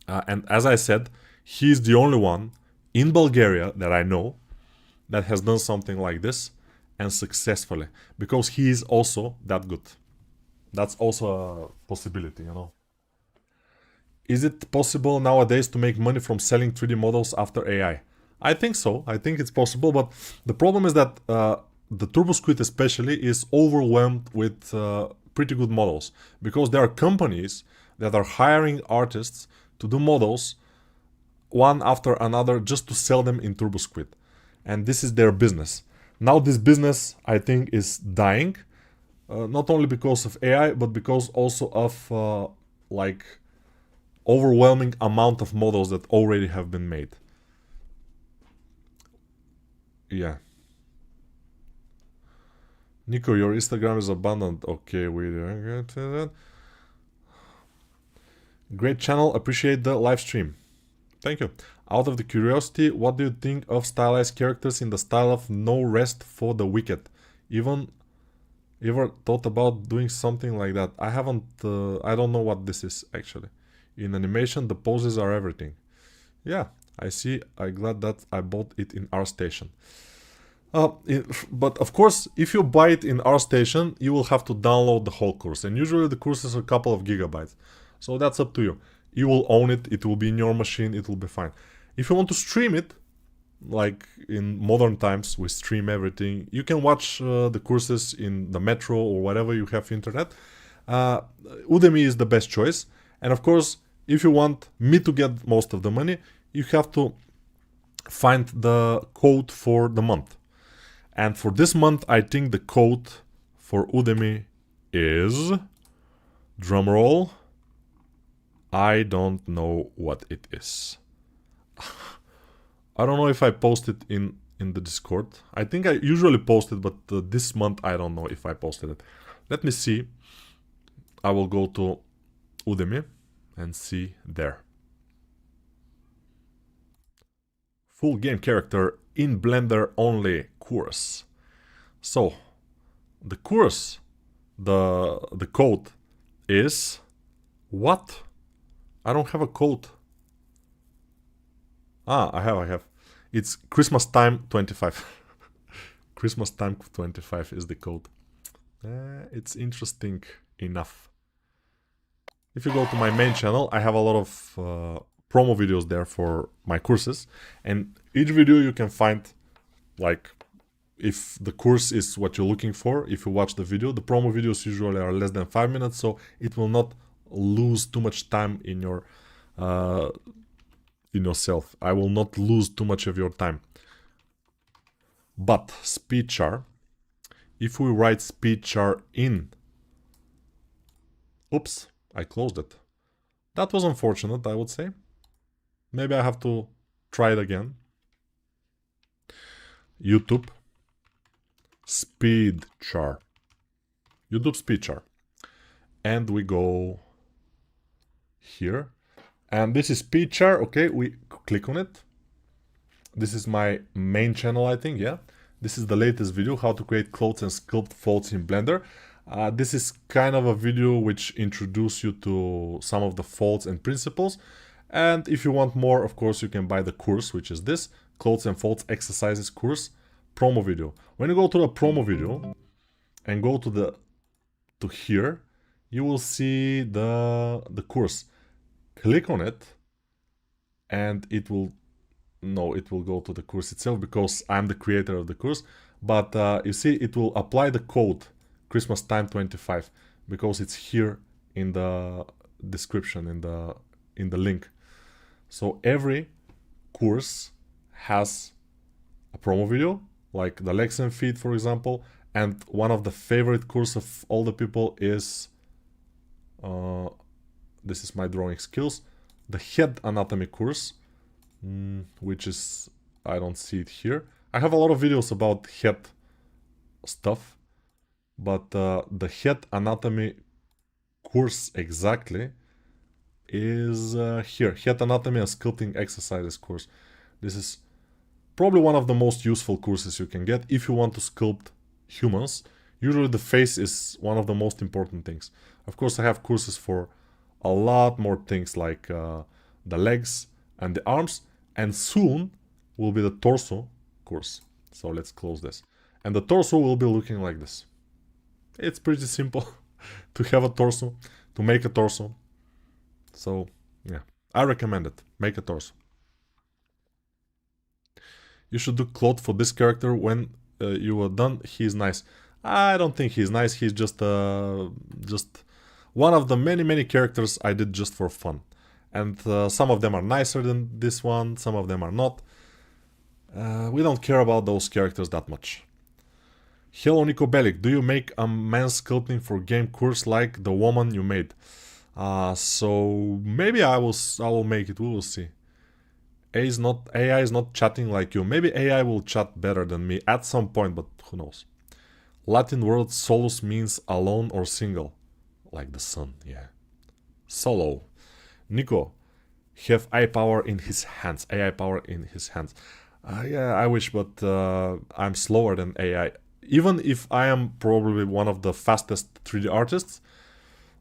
And as I said, he's the only one in Bulgaria that I know that has done something like this and successfully, because he is also that good. That's also a possibility, you know. Is it possible nowadays to make money from selling 3D models after AI? I think so. I think it's possible, but the problem is that the TurboSquid especially is overwhelmed with pretty good models, because there are companies that are hiring artists to do models one after another just to sell them in TurboSquid. And this is their business. Now this business, I think, is dying, not only because of AI, but because also of like overwhelming amount of models that already have been made. Yeah. Nico, your Instagram is abandoned. Okay, we don't get to that. Great channel, appreciate the live stream. Thank you. Out of the curiosity, what do you think of stylized characters in the style of No Rest for the Wicked? Ever thought about doing something like that? I haven't, I don't know what this is actually. In animation, the poses are everything. Yeah, I see. I'm glad that I bought it in ArtStation. But of course, if you buy it in ArtStation, you will have to download the whole course. And usually the course is a couple of gigabytes. So that's up to you. You will own it. It will be in your machine. It will be fine. If you want to stream it, like in modern times, we stream everything. You can watch the courses in the metro or whatever you have internet. Udemy is the best choice. And of course, if you want me to get most of the money, you have to find the code for the month. And for this month, I think the code for Udemy is, drumroll, I don't know what it is. I don't know if I post it in the Discord. I think I usually post it, but this month I don't know if I posted it. Let me see. I will go to Udemy and see there. Full game character in Blender only course. So the course, the code is what? I don't have a code. Ah, I have. It's Christmas time 25. Christmas time 25 is the code. It's interesting enough. If you go to my main channel, I have a lot of promo videos there for my courses, and each video you can find, like, if the course is what you're looking for. If you watch the video, the promo videos usually are less than 5 minutes, so it will not lose too much time in your in yourself. I will not lose too much of your time. But speedchar, if we write speedchar in, oops, I closed it. That was unfortunate, I would say. Maybe I have to try it again. YouTube speedchar. YouTube speedchar. And we go here. And this is speedchar. Okay, we click on it. This is my main channel, I think, yeah. This is the latest video, how to create clothes and sculpt folds in Blender. This is kind of a video which introduces you to some of the folds and principles. And if you want more, of course, you can buy the course, which is this, Clothes and Folds Exercises course, promo video. When you go to the promo video and go to here, you will see the course. Click on it, and it will go to the course itself because I'm the creator of the course. But you see, it will apply the code Christmas time 25 because it's here in the description, in the link. So every course has a promo video, like the lesson feed, for example. And one of the favorite course of all the people is this is my drawing skills, the head anatomy course, which is, I don't see it here. I have a lot of videos about head stuff, but the head anatomy course exactly is here. Head anatomy and sculpting exercises course. This is probably one of the most useful courses you can get if you want to sculpt humans. Usually the face is one of the most important things. Of course, I have courses for a lot more things like the legs and the arms, and soon will be the torso course. So let's close this. And the torso will be looking like this. It's pretty simple to have a torso, to make a torso. So yeah, I recommend it. Make a torso. You should do Claude for this character when you are done. He's nice. I don't think he's nice. He's just one of the many characters I did just for fun. And some of them are nicer than this one, some of them are not. We don't care about those characters that much. Hello Nico Bellic, do you make a man sculpting for game course like the woman you made? So maybe I will make it, we will see. AI is not chatting like you. Maybe AI will chat better than me at some point, but who knows. Latin word solus means alone or single. Like the sun, yeah. Solo. Nico, have AI power in his hands. AI power in his hands. Yeah, I wish, but I'm slower than AI. Even if I am probably one of the fastest 3D artists,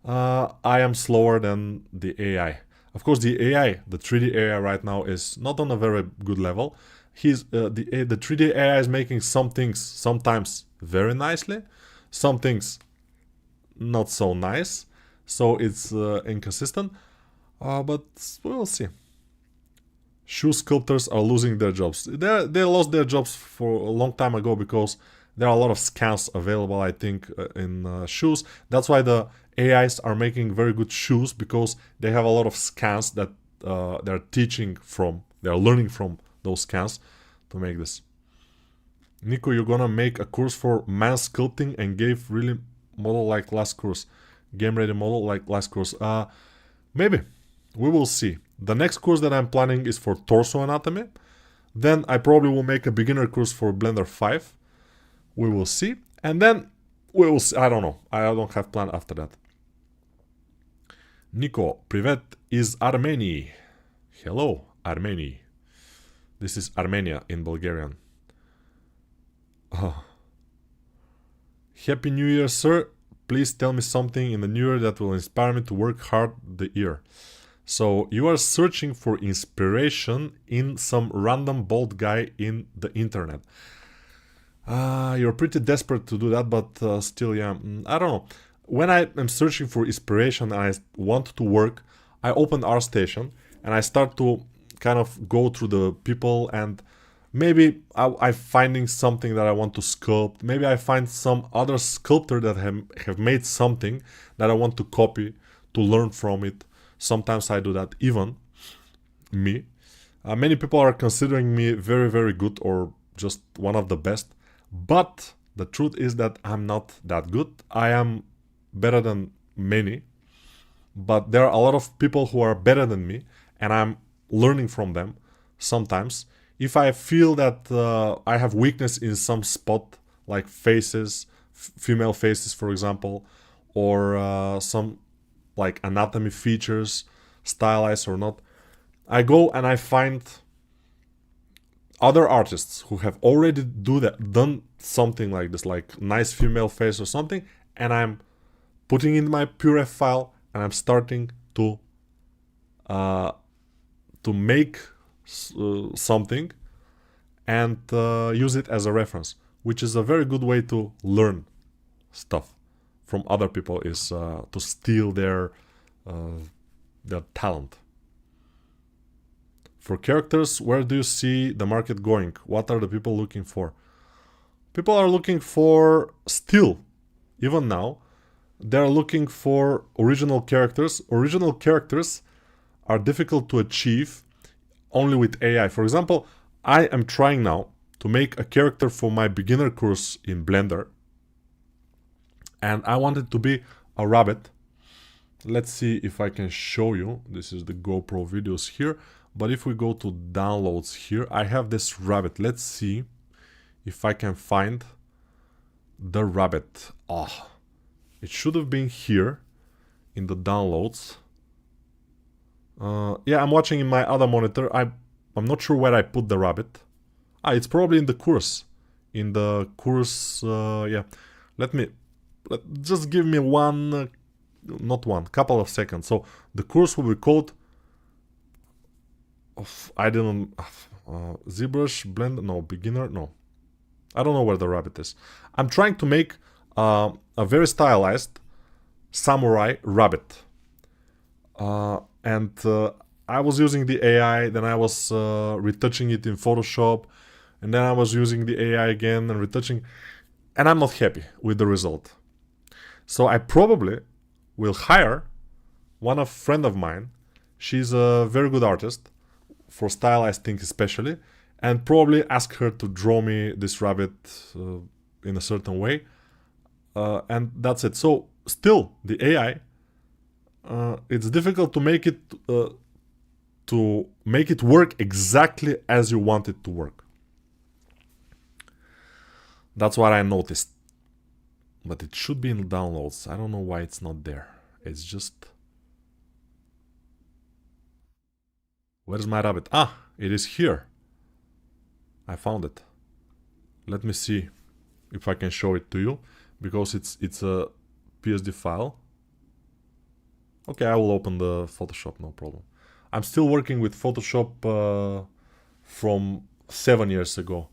I am slower than the AI. Of course, the AI, the 3D AI right now is not on a very good level. The 3D AI is making some things sometimes very nicely, some things not so nice, so it's inconsistent, but we'll see. Shoe sculptors are losing their jobs. They lost their jobs for a long time ago because there are a lot of scams available, I think, in shoes. That's why the AIs are making very good shoes, because they have a lot of scans that they're teaching from, they're learning from those scans to make this. Nico, you're gonna make a course for man sculpting and gave really model like last course. Game ready model like last course. Maybe. We will see. The next course that I'm planning is for torso anatomy. Then I probably will make a beginner course for Blender 5. We will see. And then we will see. I don't know. I don't have plan after that. Nico, Privet is Armeni. Hello, Armeni. This is Armenia in Bulgarian. Oh. Happy New Year, sir. Please tell me something in the new year that will inspire me to work hard the year. So you are searching for inspiration in some random bald guy in the internet. You're pretty desperate to do that, but still, yeah, I don't know. When I am searching for inspiration and I want to work, I open ArtStation and I start to kind of go through the people, and maybe I'm finding something that I want to sculpt. Maybe I find some other sculptor that have made something that I want to copy, to learn from it. Sometimes I do that, even me. Many people are considering me very good, or just one of the best. But the truth is that I'm not that good. I am better than many. But there are a lot of people who are better than me, and I'm learning from them sometimes. If I feel that I have weakness in some spot, like faces, female faces for example, or some like anatomy features, stylized or not, I go and I find other artists who have already done something like this, like nice female face or something, and I'm putting in my PureF file and I'm starting to make something and use it as a reference, which is a very good way to learn stuff from other people, is to steal their talent. For characters, where do you see the market going? What are the people looking for? People are looking for, still, even now, they're looking for original characters. Original characters are difficult to achieve only with AI. For example, I am trying now to make a character for my beginner course in Blender, and I want it to be a rabbit. Let's see if I can show you. This is the GoPro videos here, but if we go to downloads here, I have this rabbit. Let's see if I can find The rabbit. Oh, it should have been here in the downloads. Yeah, I'm watching in my other monitor. I'm not sure where I put the rabbit. It's probably in the course. In the course, yeah. Just give me couple of seconds. So the course will be called ZBrush Blend, no, beginner, no. I don't know where the rabbit is. I'm trying to make a very stylized samurai rabbit. And I was using the AI, then I was retouching it in Photoshop, and then I was using the AI again and retouching, and I'm not happy with the result. So I probably will hire a friend of mine. She's a very good artist, for stylized things especially, and probably ask her to draw me this rabbit in a certain way. And that's it. So still, the AI, it's difficult to make it work exactly as you want it to work. That's what I noticed. But it should be in downloads. I don't know why it's not there. It's just... Where's my rabbit? It is here. I found it. Let me see if I can show it to you, because it's a PSD file. Okay, I will open the Photoshop, no problem. I'm still working with Photoshop from 7 years ago,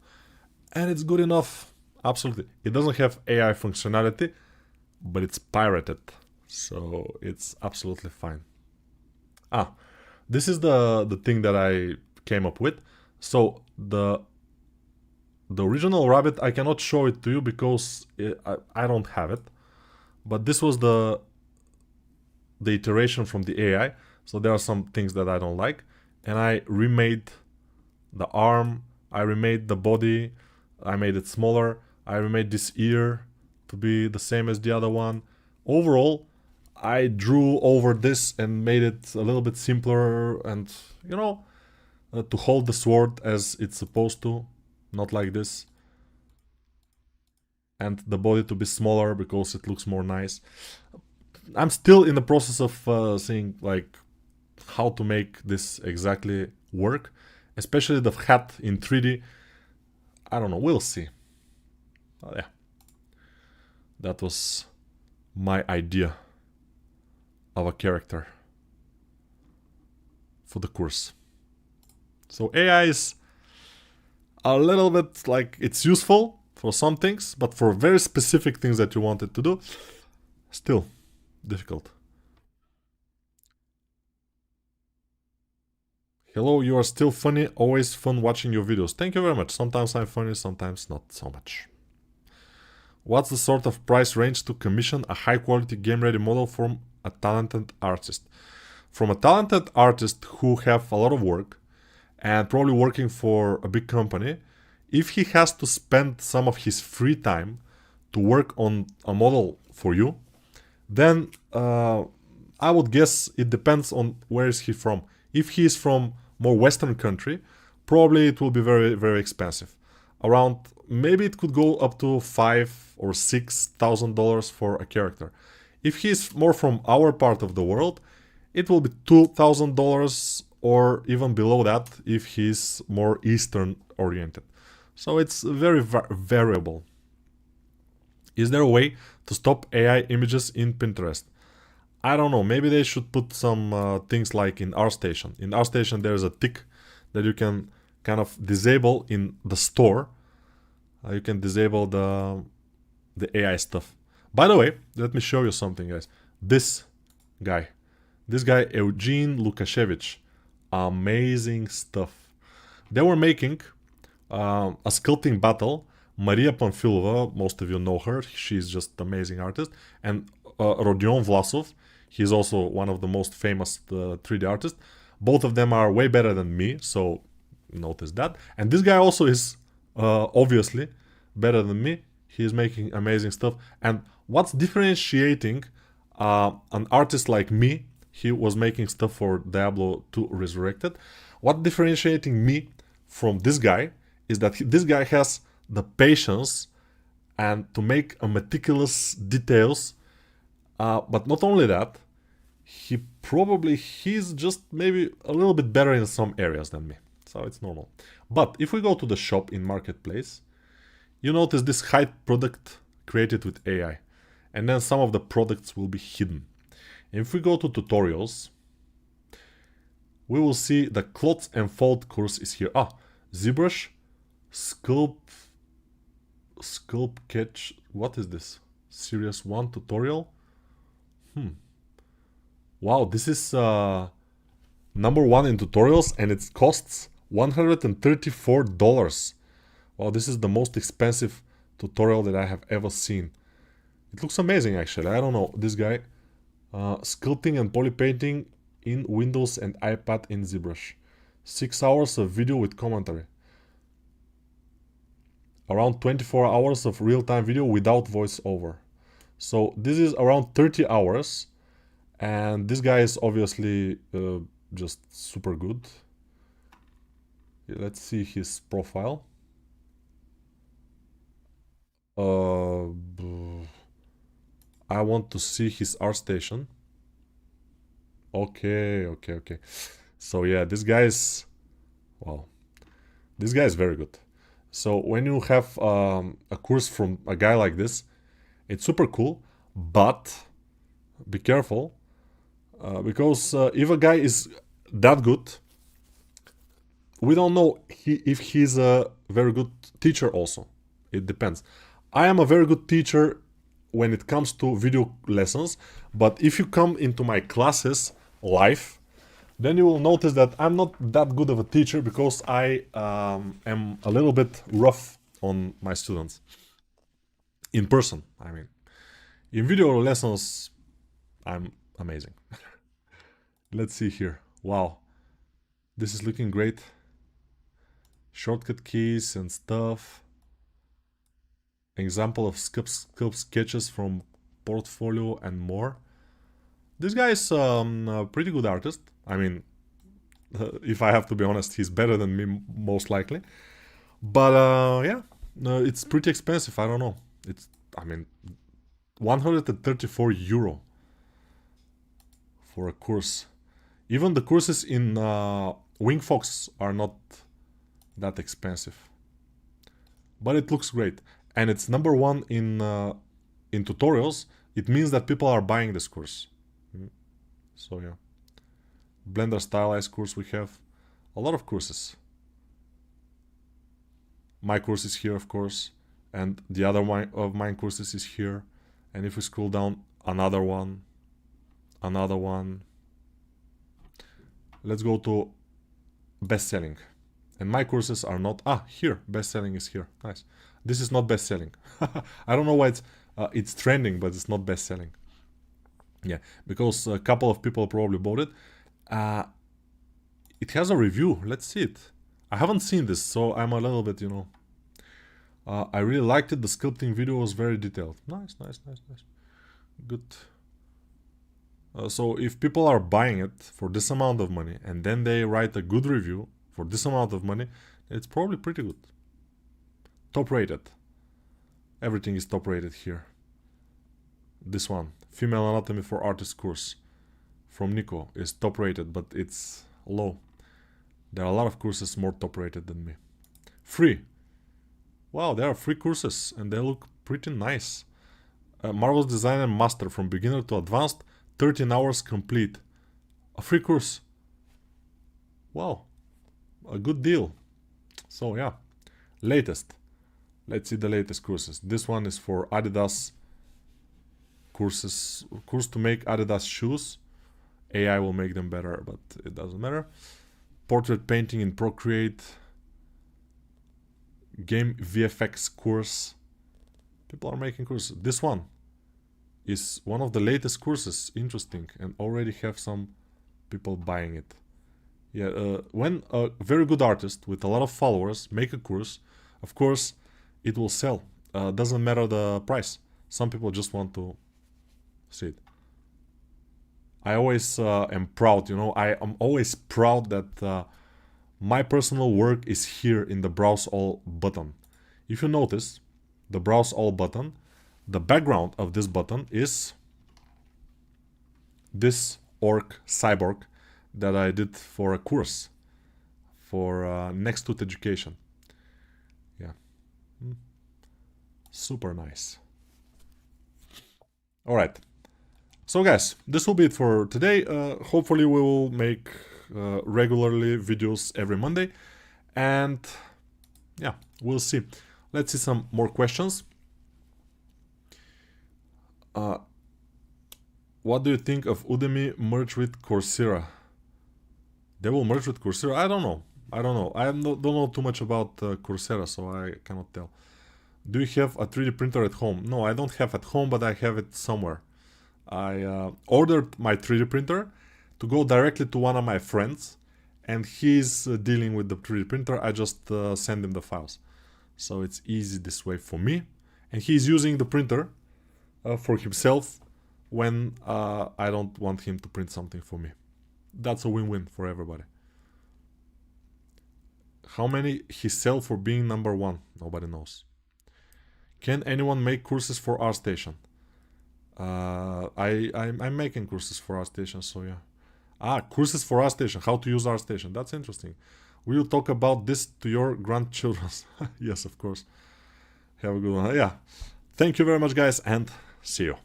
and it's good enough. Absolutely. It doesn't have AI functionality, but it's pirated, so it's absolutely fine. This is the thing that I came up with. So the original rabbit, I cannot show it to you because I don't have it. But this was the iteration from the AI. So there are some things that I don't like. And I remade the arm, I remade the body, I made it smaller, I remade this ear to be the same as the other one. Overall, I drew over this and made it a little bit simpler and, to hold the sword as it's supposed to, not like this. And the body to be smaller because it looks more nice. I'm still in the process of seeing like how to make this exactly work, especially the hat in 3D. I don't know, we'll see. Yeah, that was my idea of a character for the course. So AI is a little bit like, it's useful for some things, but for very specific things that you want it to do, still difficult. Hello, you are still funny, always fun watching your videos. Thank you very much. Sometimes I'm funny, sometimes not so much. What's the sort of price range to commission a high quality game ready model from a talented artist? From a talented artist who have a lot of work and probably working for a big company, if he has to spend some of his free time to work on a model for you, then I would guess it depends on where is he from. If he is from more Western country, probably it will be very, very expensive. Around, maybe it could go up to $5,000 or $6,000 for a character. If he is more from our part of the world, it will be $2,000 or even below that if he's more Eastern oriented. So it's very variable. Is there a way to stop AI images in Pinterest? I don't know, maybe they should put some things like in ArtStation. In ArtStation there's a tick that you can kind of disable in the store. You can disable the AI stuff. By the way, let me show you something, guys. This guy, Eugene Lukashevich, amazing stuff. They were making a sculpting battle. Maria Pamfilova, most of you know her, she's just an amazing artist, and Rodion Vlasov, he's also one of the most famous 3D artists. Both of them are way better than me, so notice that. And this guy also is obviously better than me. He's making amazing stuff. And what's differentiating an artist like me, he was making stuff for Diablo 2 Resurrected. What differentiating me from this guy is that this guy has the patience and to make a meticulous details. But not only that, he's just maybe a little bit better in some areas than me. So it's normal. But if we go to the shop in Marketplace, you notice this hide product created with AI. And then some of the products will be hidden. If we go to tutorials, we will see the cloth and fold course is here. ZBrush, sculpt catch. What is this? Series 1 tutorial. Wow, this is number 1 in tutorials, and it costs $134. Wow, this is the most expensive tutorial that I have ever seen. It looks amazing, actually. I don't know, this guy. Sculpting and poly painting in Windows and iPad in ZBrush. 6 hours of video with commentary. Around 24 hours of real-time video without voiceover. So this is around 30 hours. And this guy is obviously just super good. Let's see his profile. I want to see his ArtStation. Okay. So yeah, this guy is... Wow. This guy is very good. So when you have a course from a guy like this, it's super cool, but be careful. Because if a guy is that good, we don't know if he's a very good teacher also. It depends. I am a very good teacher when it comes to video lessons, but if you come into my classes live, then you will notice that I'm not that good of a teacher because I am a little bit rough on my students. In person, I mean. In video lessons, I'm amazing. Let's see here. Wow. This is looking great. Shortcut keys and stuff. Example of sculpt sketches from portfolio and more. This guy is a pretty good artist. I mean, if I have to be honest, he's better than me most likely. But yeah, it's pretty expensive. I don't know. I mean, 134 euro for a course. Even the courses in WingFox are not that expensive. But it looks great. And it's number 1 in tutorials. It means that people are buying this course. So yeah. Blender stylized course we have. A lot of courses. My course is here, of course. And the other of mine courses is here. And if we scroll down, another one. Another one. Let's go to best-selling. And my courses are not... here. Best-selling is here. Nice. This is not best-selling. I don't know why it's trending, but it's not best-selling. Yeah, because a couple of people probably bought it. It has a review. Let's see it. I haven't seen this, so I'm a little bit, I really liked it. The sculpting video was very detailed. Nice. Good. So if people are buying it for this amount of money and then they write a good review for this amount of money, it's probably pretty good. Top rated. Everything is top rated here. This one, Female Anatomy for Artists course from Nico, is top rated, but it's low. There are a lot of courses more top rated than me. Free. Wow, there are free courses and they look pretty nice. Marvel's Design and Master from beginner to advanced, 13 hours complete. A free course. Wow. A good deal. So yeah. Latest. Let's see the latest courses. This one is for Adidas courses. Course to make Adidas shoes. AI will make them better, but it doesn't matter. Portrait painting in Procreate. Game VFX course. People are making courses. This one is one of the latest courses. Interesting. And already have some people buying it. Yeah, when a very good artist with a lot of followers make a course, of course, it will sell. Doesn't matter the price. Some people just want to see it. I always am proud, I am always proud that my personal work is here in the Browse All button. If you notice, the browse all button. The background of this button is this orc cyborg that I did for a course for Next to Education. Yeah, super nice. All right, so guys, this will be it for today. Hopefully we will make regularly videos every Monday, and yeah, we'll see. Let's see some more questions. What do you think of Udemy merge with Coursera? They will merge with Coursera? I don't know. I don't know too much about Coursera, so I cannot tell. Do you have a 3D printer at home? No, I don't have at home, but I have it somewhere. I ordered my 3D printer to go directly to one of my friends, and he's dealing with the 3D printer. I just send him the files. So it's easy this way for me. And he's using the printer for himself when I don't want him to print something for me. That's a win-win for everybody. How many he sell for being number one? Nobody knows. Can anyone make courses for ArtStation? I'm making courses for ArtStation, so yeah. Courses for ArtStation, how to use ArtStation. That's interesting. Will you talk about this to your grandchildren? Yes, of course. Have a good one. Yeah. Thank you very much, guys, and see you.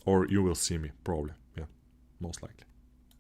Or you will see me, probably. Yeah, most likely.